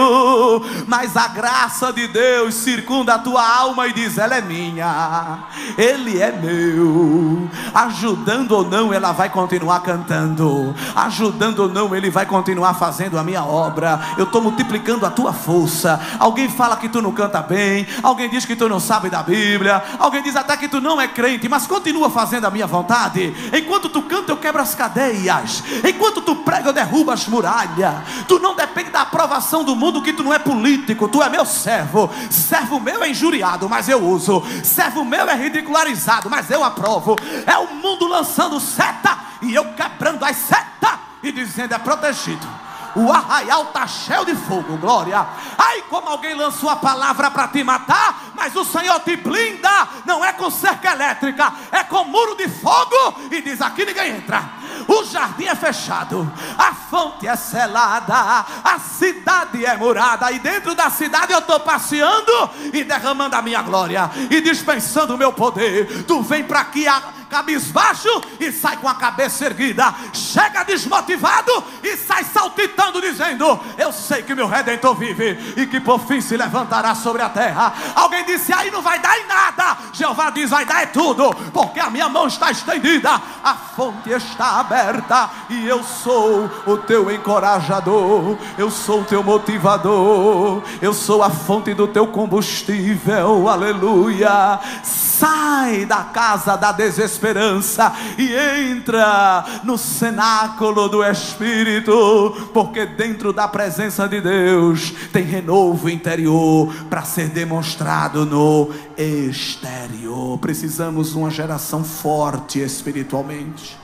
Speaker 1: mas a graça de Deus circunda a tua alma e diz: ela é minha, ele é meu. Ajudando ou não, ela vai continuar cantando. Ajudando ou não, ele vai continuar fazendo a minha obra. Eu estou multiplicando a tua força. Alguém fala que tu não canta bem, alguém diz que tu não sabe da Bíblia, alguém diz até que tu não é crente, mas continua fazendo a minha vontade. Enquanto tu canta, eu quebro as cadeias. Enquanto tu prega, eu derrubo as muralhas. Tu não depende da aprovação do mundo, que tu não é político, tu é meu servo. Servo meu é injuriado, mas eu uso. Servo meu é ridicularizado, mas eu aprovo. É o mundo lançando seta e eu quebrando as setas e dizendo: é protegido. O arraial está cheio de fogo, glória. Ai, como alguém lançou a palavra para te matar, mas o Senhor te blinda. Não é com cerca elétrica, é com muro de fogo. E diz: aqui ninguém entra. O jardim é fechado, a fonte é selada, a cidade é murada. E dentro da cidade eu estou passeando e derramando a minha glória e dispensando o meu poder. Tu vem para aqui cabisbaixo e sai com a cabeça erguida. Chega desmotivado e sai saltitando, dizendo: eu sei que meu Redentor vive e que por fim se levantará sobre a terra. Alguém disse: aí não vai dar em nada. Jeová diz: vai dar é tudo, porque a minha mão está estendida, a fonte está aberta e eu sou o teu encorajador, eu sou o teu motivador, eu sou a fonte do teu combustível. Aleluia. Sai da casa da desesperança e entra no cenáculo do Espírito, porque dentro da presença de Deus tem renovo interior para ser demonstrado no exterior. Precisamos de uma geração forte espiritualmente.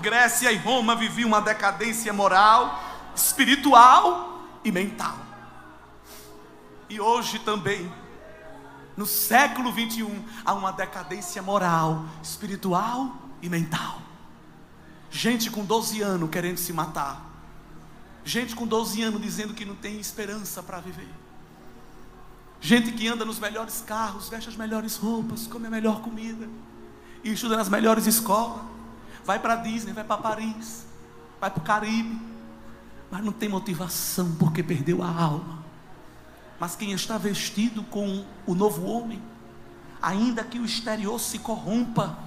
Speaker 1: Grécia e Roma viviam uma decadência moral, espiritual e mental. E hoje também, no século 21, há uma decadência moral, espiritual e mental. Gente com 12 anos querendo se matar. Gente com 12 anos dizendo que não tem esperança para viver. Gente que anda nos melhores carros, veste as melhores roupas, come a melhor comida e estuda nas melhores escolas. Vai para Disney, vai para Paris, vai para o Caribe, mas não tem motivação porque perdeu a alma. Mas quem está vestido com o novo homem, ainda que o exterior se corrompa,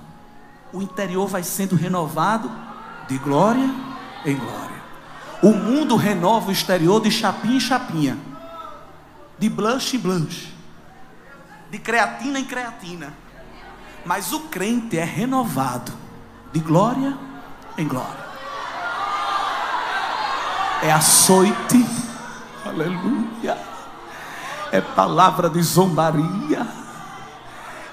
Speaker 1: o interior vai sendo renovado de glória em glória. O mundo renova o exterior de chapinha em chapinha, de blush em blush, de creatina em creatina. Mas o crente é renovado de glória em glória. É açoite, aleluia. É palavra de zombaria,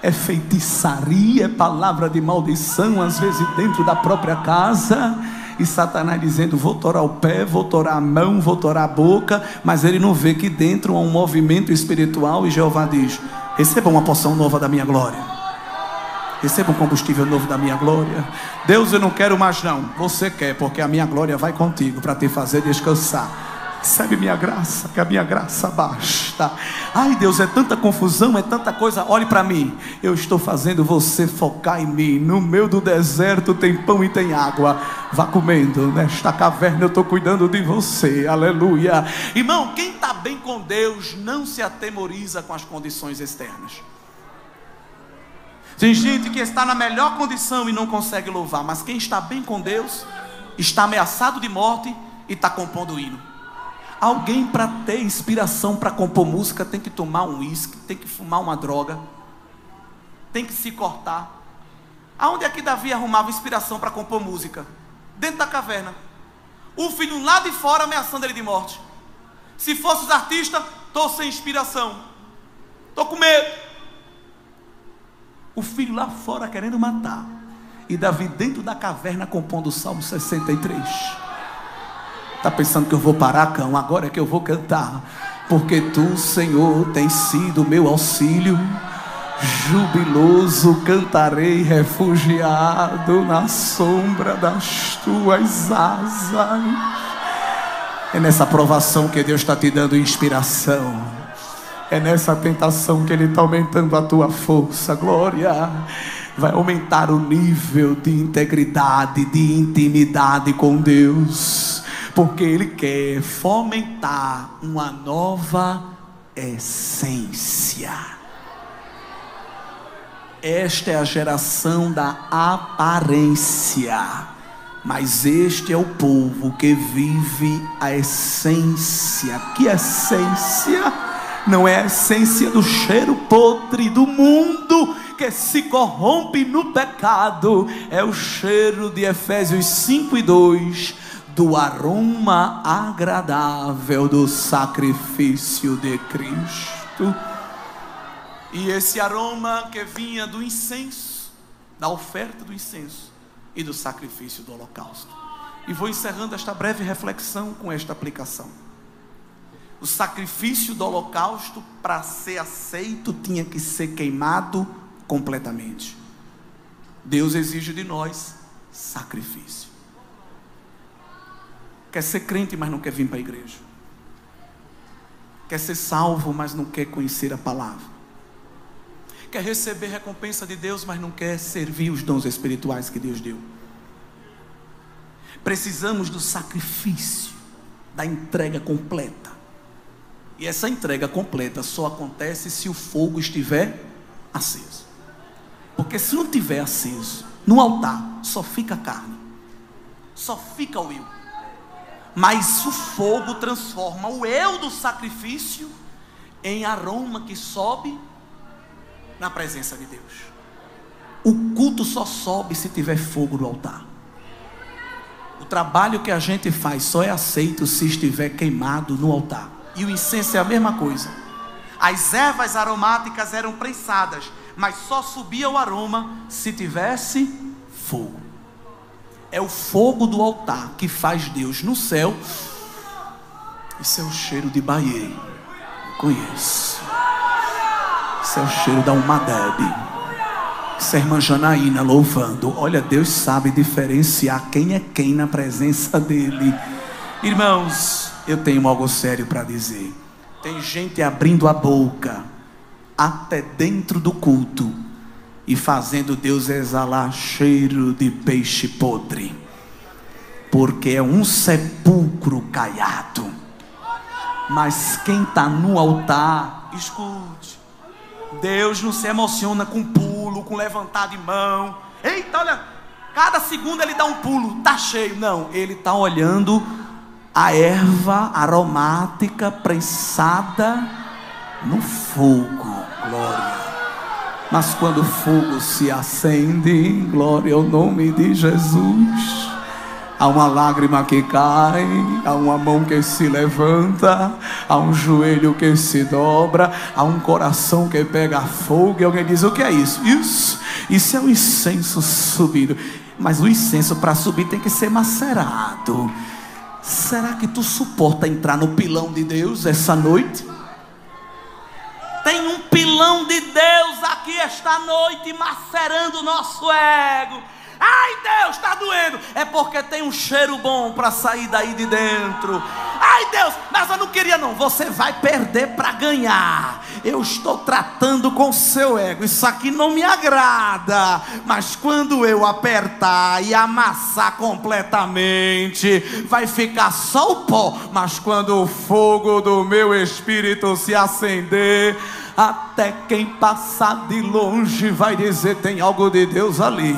Speaker 1: é feitiçaria, é palavra de maldição, às vezes dentro da própria casa. E Satanás dizendo: vou torar o pé, vou torar a mão, vou torar a boca. Mas ele não vê que dentro há um movimento espiritual. E Jeová diz: receba uma porção nova da minha glória, receba um combustível novo da minha glória. Deus, eu não quero mais não, você quer, porque a minha glória vai contigo para te fazer descansar. Recebe minha graça, que a minha graça basta. Ai Deus, é tanta confusão, é tanta coisa. Olhe para mim, eu estou fazendo você focar em mim. No meio do deserto tem pão e tem água. Vá comendo, nesta caverna eu estou cuidando de você. Aleluia. Irmão, quem está bem com Deus não se atemoriza com as condições externas. Tem gente que está na melhor condição e não consegue louvar, mas quem está bem com Deus está ameaçado de morte e está compondo hino. Alguém, para ter inspiração para compor música, tem que tomar um uísque, tem que fumar uma droga, tem que se cortar. Aonde é que Davi arrumava inspiração para compor música? Dentro da caverna. O filho lá de fora ameaçando ele de morte. Se fosse os artistas, estou sem inspiração, estou com medo. O filho lá fora querendo matar, e Davi dentro da caverna compondo o Salmo 63. Está pensando que eu vou parar, cão? Agora é que eu vou cantar. Porque tu, Senhor, tens sido meu auxílio. Jubiloso cantarei, refugiado na sombra das tuas asas. É nessa provação que Deus está te dando inspiração. É nessa tentação que Ele está aumentando a tua força. Glória. vai aumentar o nível de integridade, de intimidade com Deus, porque Ele quer fomentar uma nova essência. Esta é a geração da aparência, mas este é o povo que vive a essência. Que essência? Não é a essência do cheiro podre do mundo que se corrompe no pecado. É o cheiro de Efésios 5:2, do aroma agradável do sacrifício de Cristo. E esse aroma que vinha do incenso, da oferta do incenso e do sacrifício do holocausto. E vou encerrando esta breve reflexão com esta aplicação. O sacrifício do holocausto, para ser aceito, tinha que ser queimado completamente. Deus exige de nós sacrifício. Quer ser crente, mas não quer vir para a igreja. Quer ser salvo, mas não quer conhecer a palavra. Quer receber recompensa de Deus, mas não quer servir os dons espirituais que Deus deu. Precisamos do sacrifício, da entrega completa. E essa entrega completa só acontece se o fogo estiver aceso. Porque se não estiver aceso, no altar só fica carne, só fica o eu. Mas o fogo transforma o eu do sacrifício em aroma que sobe na presença de Deus. O culto só sobe se tiver fogo no altar. O trabalho que a gente faz só é aceito se estiver queimado no altar. E o incenso é a mesma coisa. As ervas aromáticas eram prensadas, mas só subia o aroma se tivesse fogo. É o fogo do altar que faz Deus no céu. Isso é o cheiro de Bahia. Conheço. Isso é o cheiro da Umadeb. Isso é a irmã Janaína louvando. Olha, Deus sabe diferenciar quem é quem na presença dele. Irmãos, eu tenho algo sério para dizer. Tem gente abrindo a boca até dentro do culto e fazendo Deus exalar cheiro de peixe podre, porque é um sepulcro caiado. Mas quem está no altar, escute, Deus não se emociona com pulo, com levantar de mão. Eita, olha, cada segundo ele dá um pulo, está cheio. Não, ele está olhando a erva aromática prensada no fogo. Glória. Mas quando o fogo se acende, glória ao nome de Jesus, há uma lágrima que cai, há uma mão que se levanta, há um joelho que se dobra, há um coração que pega fogo. E alguém diz: o que é isso? Isso é o incenso subindo. Mas o incenso, para subir, tem que ser macerado. Será que tu suporta entrar no pilão de Deus essa noite? Tem um pilão de Deus aqui esta noite macerando o nosso ego. Ai, Deus, está doendo. É porque tem um cheiro bom para sair daí de dentro. Ai, Deus, mas eu não queria não. Você vai perder para ganhar. Eu estou tratando com o seu ego. Isso aqui não me agrada. Mas quando eu apertar e amassar completamente, vai ficar só o pó. Mas quando o fogo do meu espírito se acender, até quem passar de longe vai dizer: tem algo de Deus ali,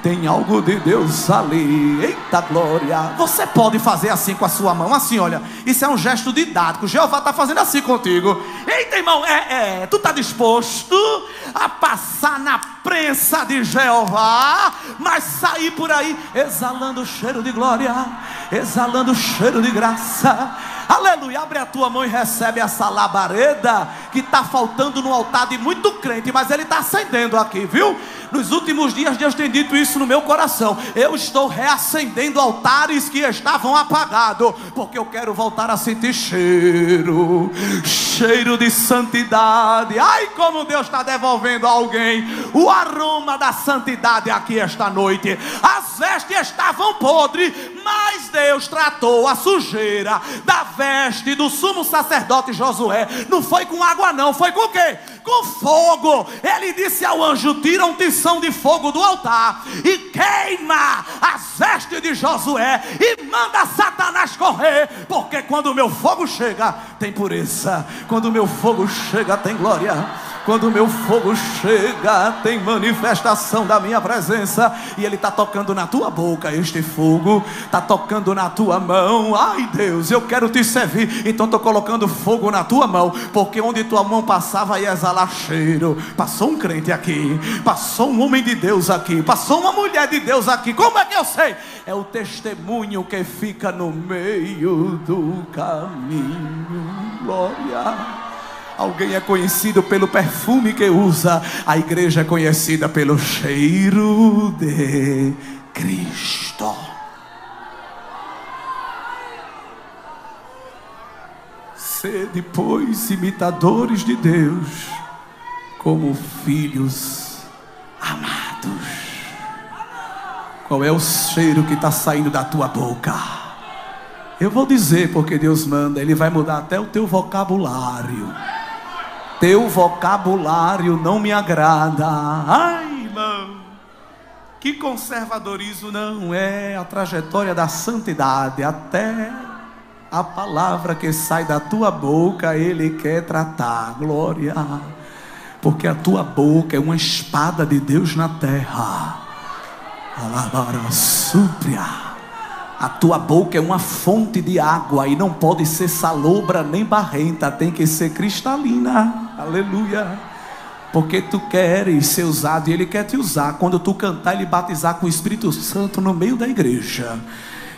Speaker 1: tem algo de Deus ali. Eita glória. Você pode fazer assim com a sua mão, assim, olha, isso é um gesto didático. Jeová está fazendo assim contigo. Eita irmão, tu está disposto a passar na prensa de Jeová, mas sair por aí exalando o cheiro de glória, exalando o cheiro de graça. Aleluia. Abre a tua mão e recebe essa labareda que está faltando no altar de muito crente, mas ele está acendendo aqui, viu? Nos últimos dias Deus tem dito isso no meu coração. Eu estou reacendendo altares que estavam apagados, porque eu quero voltar a sentir cheiro de santidade. Ai, como Deus está devolvendo a alguém o aroma da santidade aqui esta noite. As vestes estavam podres, mas Mas Deus tratou a sujeira da veste do sumo sacerdote Josué. Não foi com água não, foi com o quê? Com fogo. Ele disse ao anjo: tira um tição de fogo do altar e queima as vestes de Josué e manda Satanás correr, porque quando o meu fogo chega tem pureza, quando o meu fogo chega tem glória, quando o meu fogo chega tem manifestação da minha presença. E ele está tocando na tua boca, este fogo está tocando na tua mão. Ai Deus, eu quero te servir, então estou colocando fogo na tua mão, porque onde tua mão passava ia exalar cheiro. Passou um crente aqui, passou um homem de Deus aqui, passou uma mulher de Deus aqui. Como é que eu sei? É o testemunho que fica no meio do caminho. Glória. Alguém é conhecido pelo perfume que usa, a igreja é conhecida pelo cheiro de Cristo. Sede, pois, imitadores de Deus, como filhos amados. Qual é o cheiro que está saindo da tua boca? Eu vou dizer, porque Deus manda. Ele vai mudar até o teu vocabulário. Teu vocabulário não me agrada. Ai, irmão, que conservadorismo não é a trajetória da santidade. Até a palavra que sai da tua boca Ele quer tratar. Glória. Porque a tua boca é uma espada de Deus na terra. Alabara súpria. A tua boca é uma fonte de água e não pode ser salobra nem barrenta, tem que ser cristalina. Aleluia. Porque tu queres ser usado e Ele quer te usar. Quando tu cantar, Ele batizar com o Espírito Santo no meio da igreja.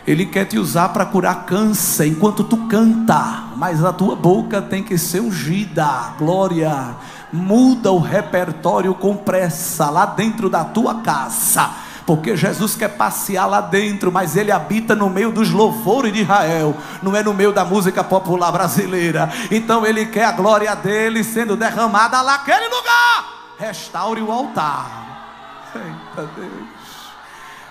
Speaker 1: Ele quer te usar para curar câncer enquanto tu canta. Mas a tua boca tem que ser ungida. Glória. Muda o repertório com pressa lá dentro da tua casa. Porque Jesus quer passear lá dentro, mas Ele habita no meio dos louvores de Israel, não é no meio da música popular brasileira. Então Ele quer a glória dEle sendo derramada lá naquele lugar. Restaure o altar. Eita Deus.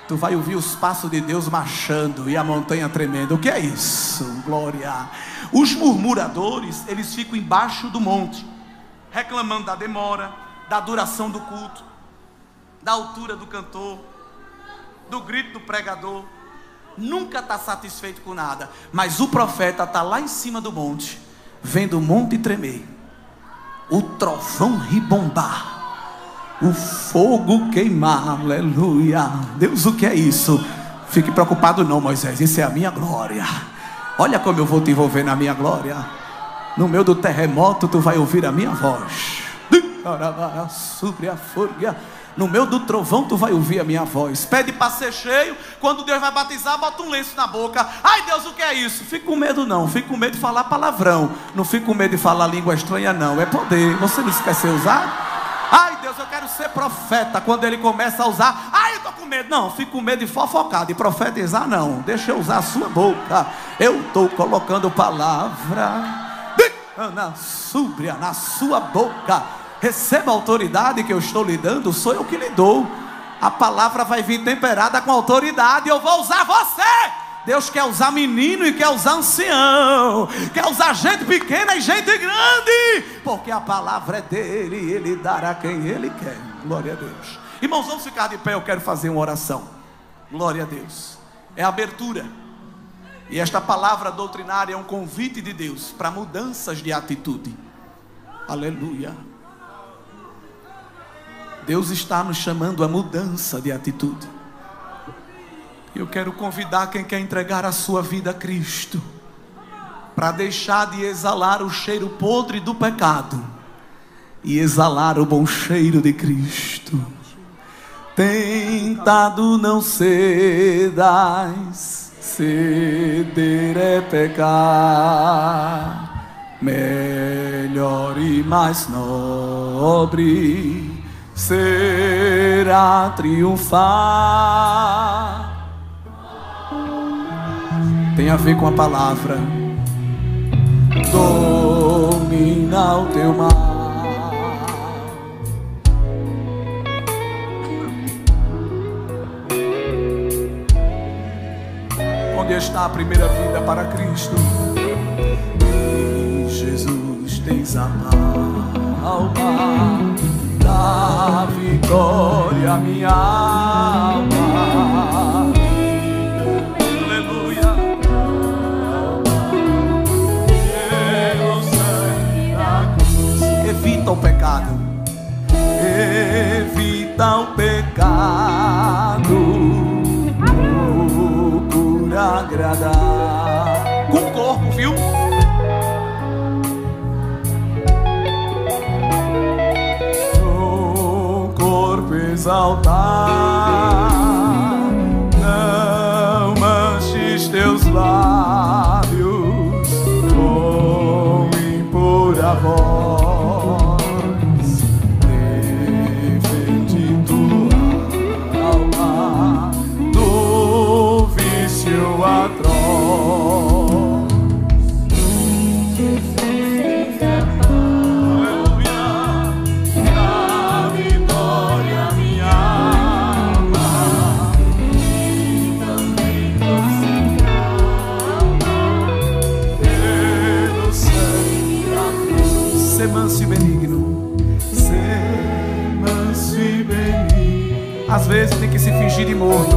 Speaker 1: Tu vai ouvir os passos de Deus marchando e a montanha tremendo. O que é isso? Glória. Os murmuradores, eles ficam embaixo do monte, reclamando da demora, da duração do culto, da altura do cantor, do grito do pregador. Nunca está satisfeito com nada. Mas o profeta está lá em cima do monte, vendo o monte tremer, o trovão ribombar, o fogo queimar. Aleluia. Deus, o que é isso? Fique preocupado não, Moisés, isso é a minha glória. Olha como eu vou te envolver na minha glória. No meio do terremoto tu vai ouvir a minha voz. No meio do trovão tu vai ouvir a minha voz. Pede para ser cheio. Quando Deus vai batizar, bota um lenço na boca. Ai Deus, o que é isso? Fica com medo não. Fica com medo de falar palavrão. Não fica com medo de falar língua estranha não. É poder. Você não quer ser usado? Ai Deus, eu quero ser profeta. Quando ele começa a usar, ai eu estou com medo. Não, fico com medo de fofocar, de profetizar não. Deixa eu usar a sua boca. Eu estou colocando palavra na súbria, na sua boca. Receba a autoridade que eu estou lhe dando, sou eu que lhe dou. A palavra vai vir temperada com autoridade. Eu vou usar você. Deus quer usar menino e quer usar ancião, quer usar gente pequena e gente grande, porque a palavra é dele e ele dará a quem ele quer. Glória a Deus. Irmãos, vamos ficar de pé, eu quero fazer uma oração. Glória a Deus. É a abertura. E esta palavra doutrinária é um convite de Deus para mudanças de atitude. Aleluia. Deus está nos chamando a mudança de atitude. Eu quero convidar quem quer entregar a sua vida a Cristo, para deixar de exalar o cheiro podre do pecado e exalar o bom cheiro de Cristo. Tentado não cedas, ceder é pecar. Melhor e mais nobre será triunfar. Tem a ver com a palavra. Domina o teu mal. Onde Onde está a primeira vida para Cristo? Em Jesus tens a palma da vitória, minha alma. Aleluia. Pelo sangue da cruz. Evita o pecado. Evita o pecado. Procura agradar. Com o corpo, viu? Exaltar, não manches teus lábios com impura voz, defende tua alma do vício atroz. Ser manso e benigno, ser manso e benigno. Às vezes tem que se fingir de morto.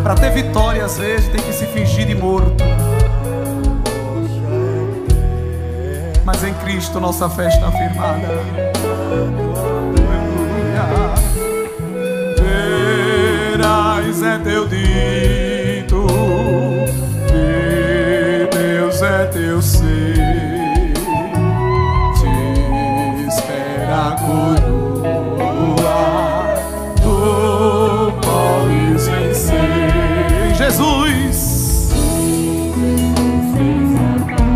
Speaker 1: Para ter vitória, às vezes tem que se fingir de morto. Mas em Cristo nossa fé está firmada. Verás é teu dito, e Deus é teu ser. A coroa, tu podes vencer. Jesus,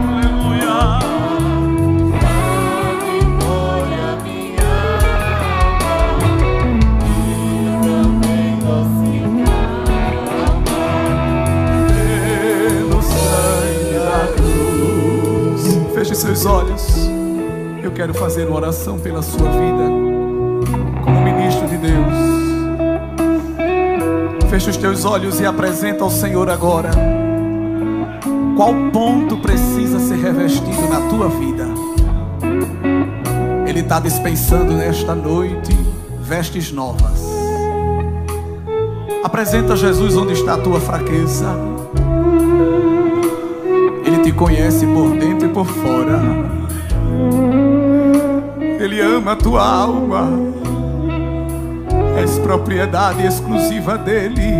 Speaker 1: aleluia. A vitória, minha alma, e também doce calma, pelo sangue da cruz. Feche seus olhos. Eu quero fazer uma oração pela sua vida, como ministro de Deus. Fecha os teus olhos e apresenta ao Senhor agora qual ponto precisa ser revestido na tua vida. Ele está dispensando nesta noite vestes novas. Apresenta a Jesus onde está a tua fraqueza. Ele te conhece por dentro e por fora. Ele ama a tua alma. És propriedade exclusiva dele.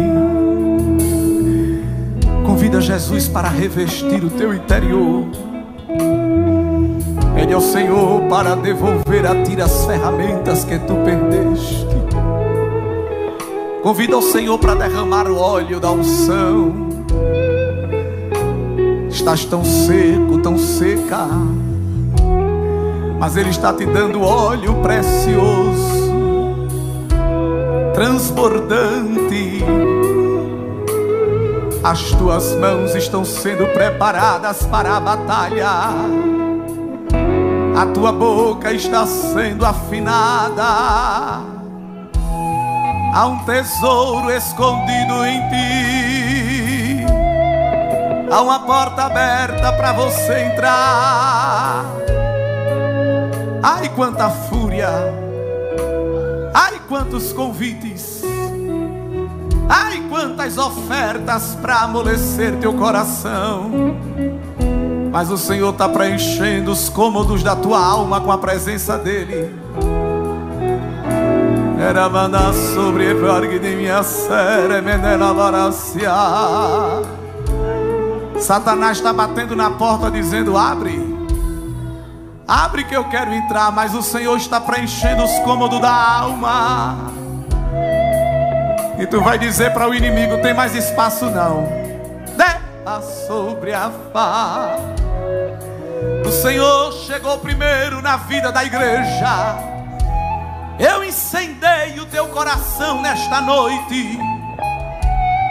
Speaker 1: Convida Jesus para revestir o teu interior. Pede ao Senhor para devolver a ti as ferramentas que tu perdeste. Convida ao Senhor para derramar o óleo da unção. Estás tão seco, tão seca, mas Ele está te dando óleo precioso, transbordante. As tuas mãos estão sendo preparadas para a batalha. A tua boca está sendo afinada. Há um tesouro escondido em ti. Há uma porta aberta para você entrar. Ai, quanta fúria! Ai, quantos convites! Ai, quantas ofertas para amolecer teu coração! Mas o Senhor está preenchendo os cômodos da tua alma com a presença dEle. Era mandar sobre a de minha série, Satanás está batendo na porta dizendo: abre. Abre que eu quero entrar, mas o Senhor está preenchendo os cômodos da alma. E tu vai dizer para o inimigo: tem mais espaço não. Derra sobre a face. O Senhor chegou primeiro na vida da igreja. Eu incendei o teu coração nesta noite.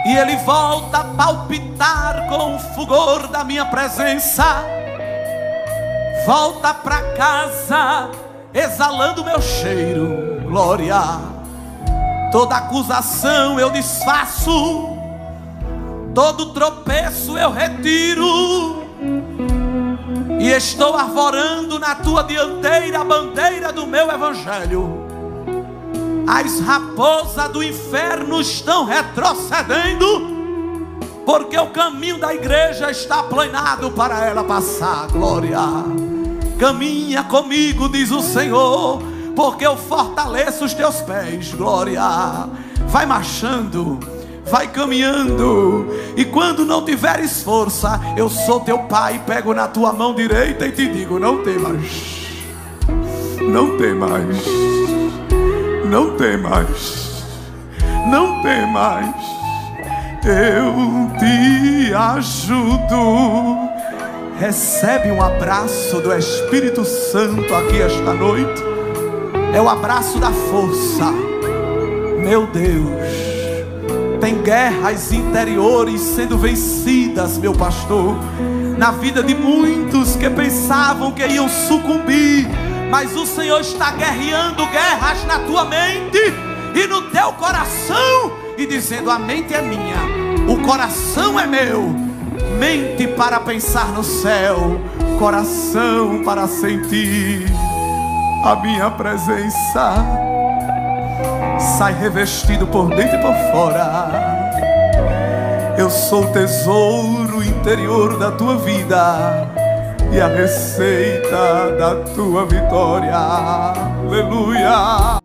Speaker 1: E Ele volta a palpitar com o fulgor da minha presença. Volta para casa exalando meu cheiro. Glória. Toda acusação eu desfaço. todo tropeço eu retiro, e estou arvorando na tua dianteira a bandeira do meu evangelho. As raposas do inferno estão retrocedendo, porque o caminho da igreja está aplanado para ela passar. Glória. Caminha comigo, diz o Senhor, porque eu fortaleço os teus pés. Glória. Vai marchando, vai caminhando, e quando não tiveres força, eu sou teu pai, pego na tua mão direita e te digo: não temas, não temas, não temas, não temas, eu te ajudo. Recebe um abraço do Espírito Santo aqui esta noite. É o abraço da força. Meu Deus, tem guerras interiores sendo vencidas, meu pastor, na vida de muitos que pensavam que iam sucumbir, mas o Senhor está guerreando guerras na tua mente e no teu coração, e dizendo: a mente é minha, o coração é meu. Mente para pensar no céu, coração para sentir a minha presença. Sai revestido por dentro e por fora. Eu sou o tesouro interior da tua vida e a receita da tua vitória. Aleluia.